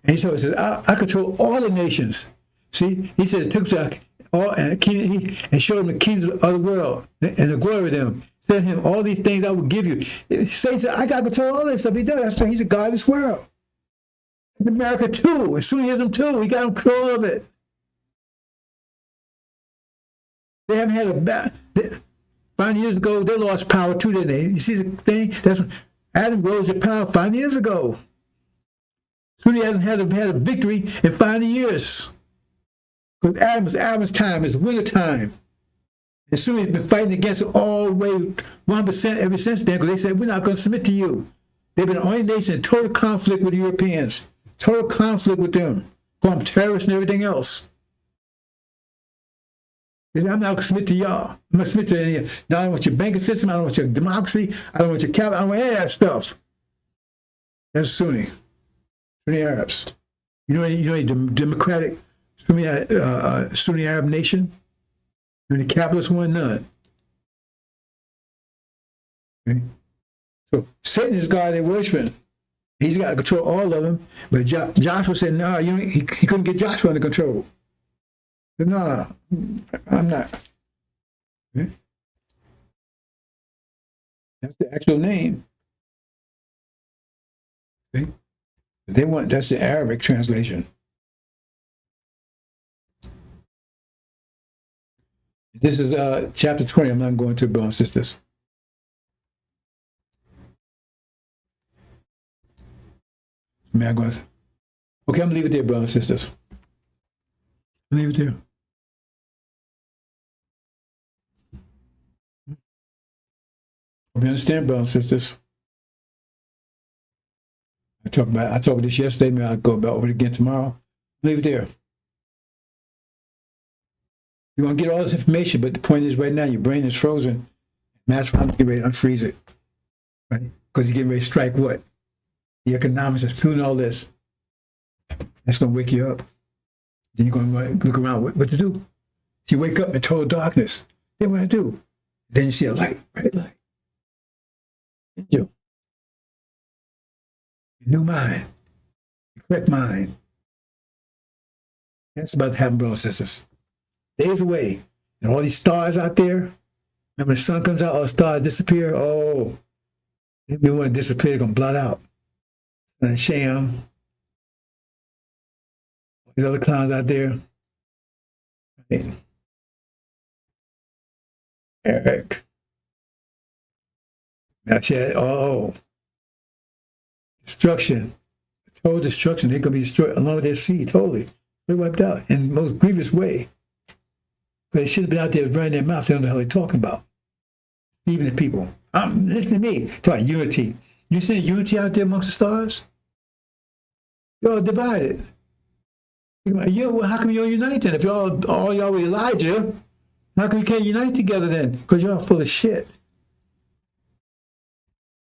And so it says, I control all the nations. See, he says, took all and showed him the kings of the world and the glory of them. Said him, all these things I will give you. Satan said, I got to control all this stuff. He does. That's why he's a God of this world. In America too. And Sunniism too. He got control of it. They haven't had a battle. 5 years ago, they lost power too, didn't they? You see the thing? That's when Adam rose to power 5 years ago. Sunni hasn't had a victory in 5 years. Because Adam's time is winter time. And Sunni's been fighting against it all the way 100% ever since then, because they said, we're not going to submit to you. They've been the only nation in total conflict with the Europeans. Total conflict with them. Call them terrorists and everything else. They said, I'm not going to submit to y'all. I'm not going to submit to any of you. Now, I don't want your banking system. I don't want your democracy. I don't want your capital. I don't want any of that stuff. That's Sunni Arabs. You know any democratic Sunni Arab nation? Any capitalist one? None. Okay. So Satan is God they're worshiping. He's got to control all of them. But Joshua said, no, he couldn't get Joshua under control. He said, no, I'm not. Okay. That's the actual name. Okay. That's the Arabic translation. This is chapter 20. I'm not going to, brothers and sisters. Okay, I'm going to leave it there, brothers and sisters. Leave it there. You understand, brothers and sisters? I talked about this yesterday. Maybe I'll go over it again tomorrow. Leave it there. You're going to get all this information, but the point is right now your brain is frozen. Master Muhammad getting ready to unfreeze it. Right? Because he's getting ready to strike what? The economics is fueling all this. That's going to wake you up. Then you're going to look around what to do. So you wake up in total darkness. Then what to do? Then you see a light, bright light. Angel. A new mind. A correct mind. That's about to happen, brothers and sisters. Days away. And all these stars out there. And when the sun comes out, all the stars disappear. Oh, if you want to disappear, they're going to blot out. And Sham. These other clowns out there. Eric. Now, Chad, destruction. Total destruction. They're going to be destroyed along with their seed, totally. They're wiped out in the most grievous way. But they should have been out there running their mouth. They don't know how they're talking about. Even the people. Listen to me. Talk about unity. You see the unity out there amongst the stars? You're all divided. How come you don't unite then? If all y'all were Elijah, how come you can't unite together then? Because you're all full of shit.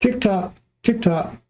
Tick-tock, tick-tock.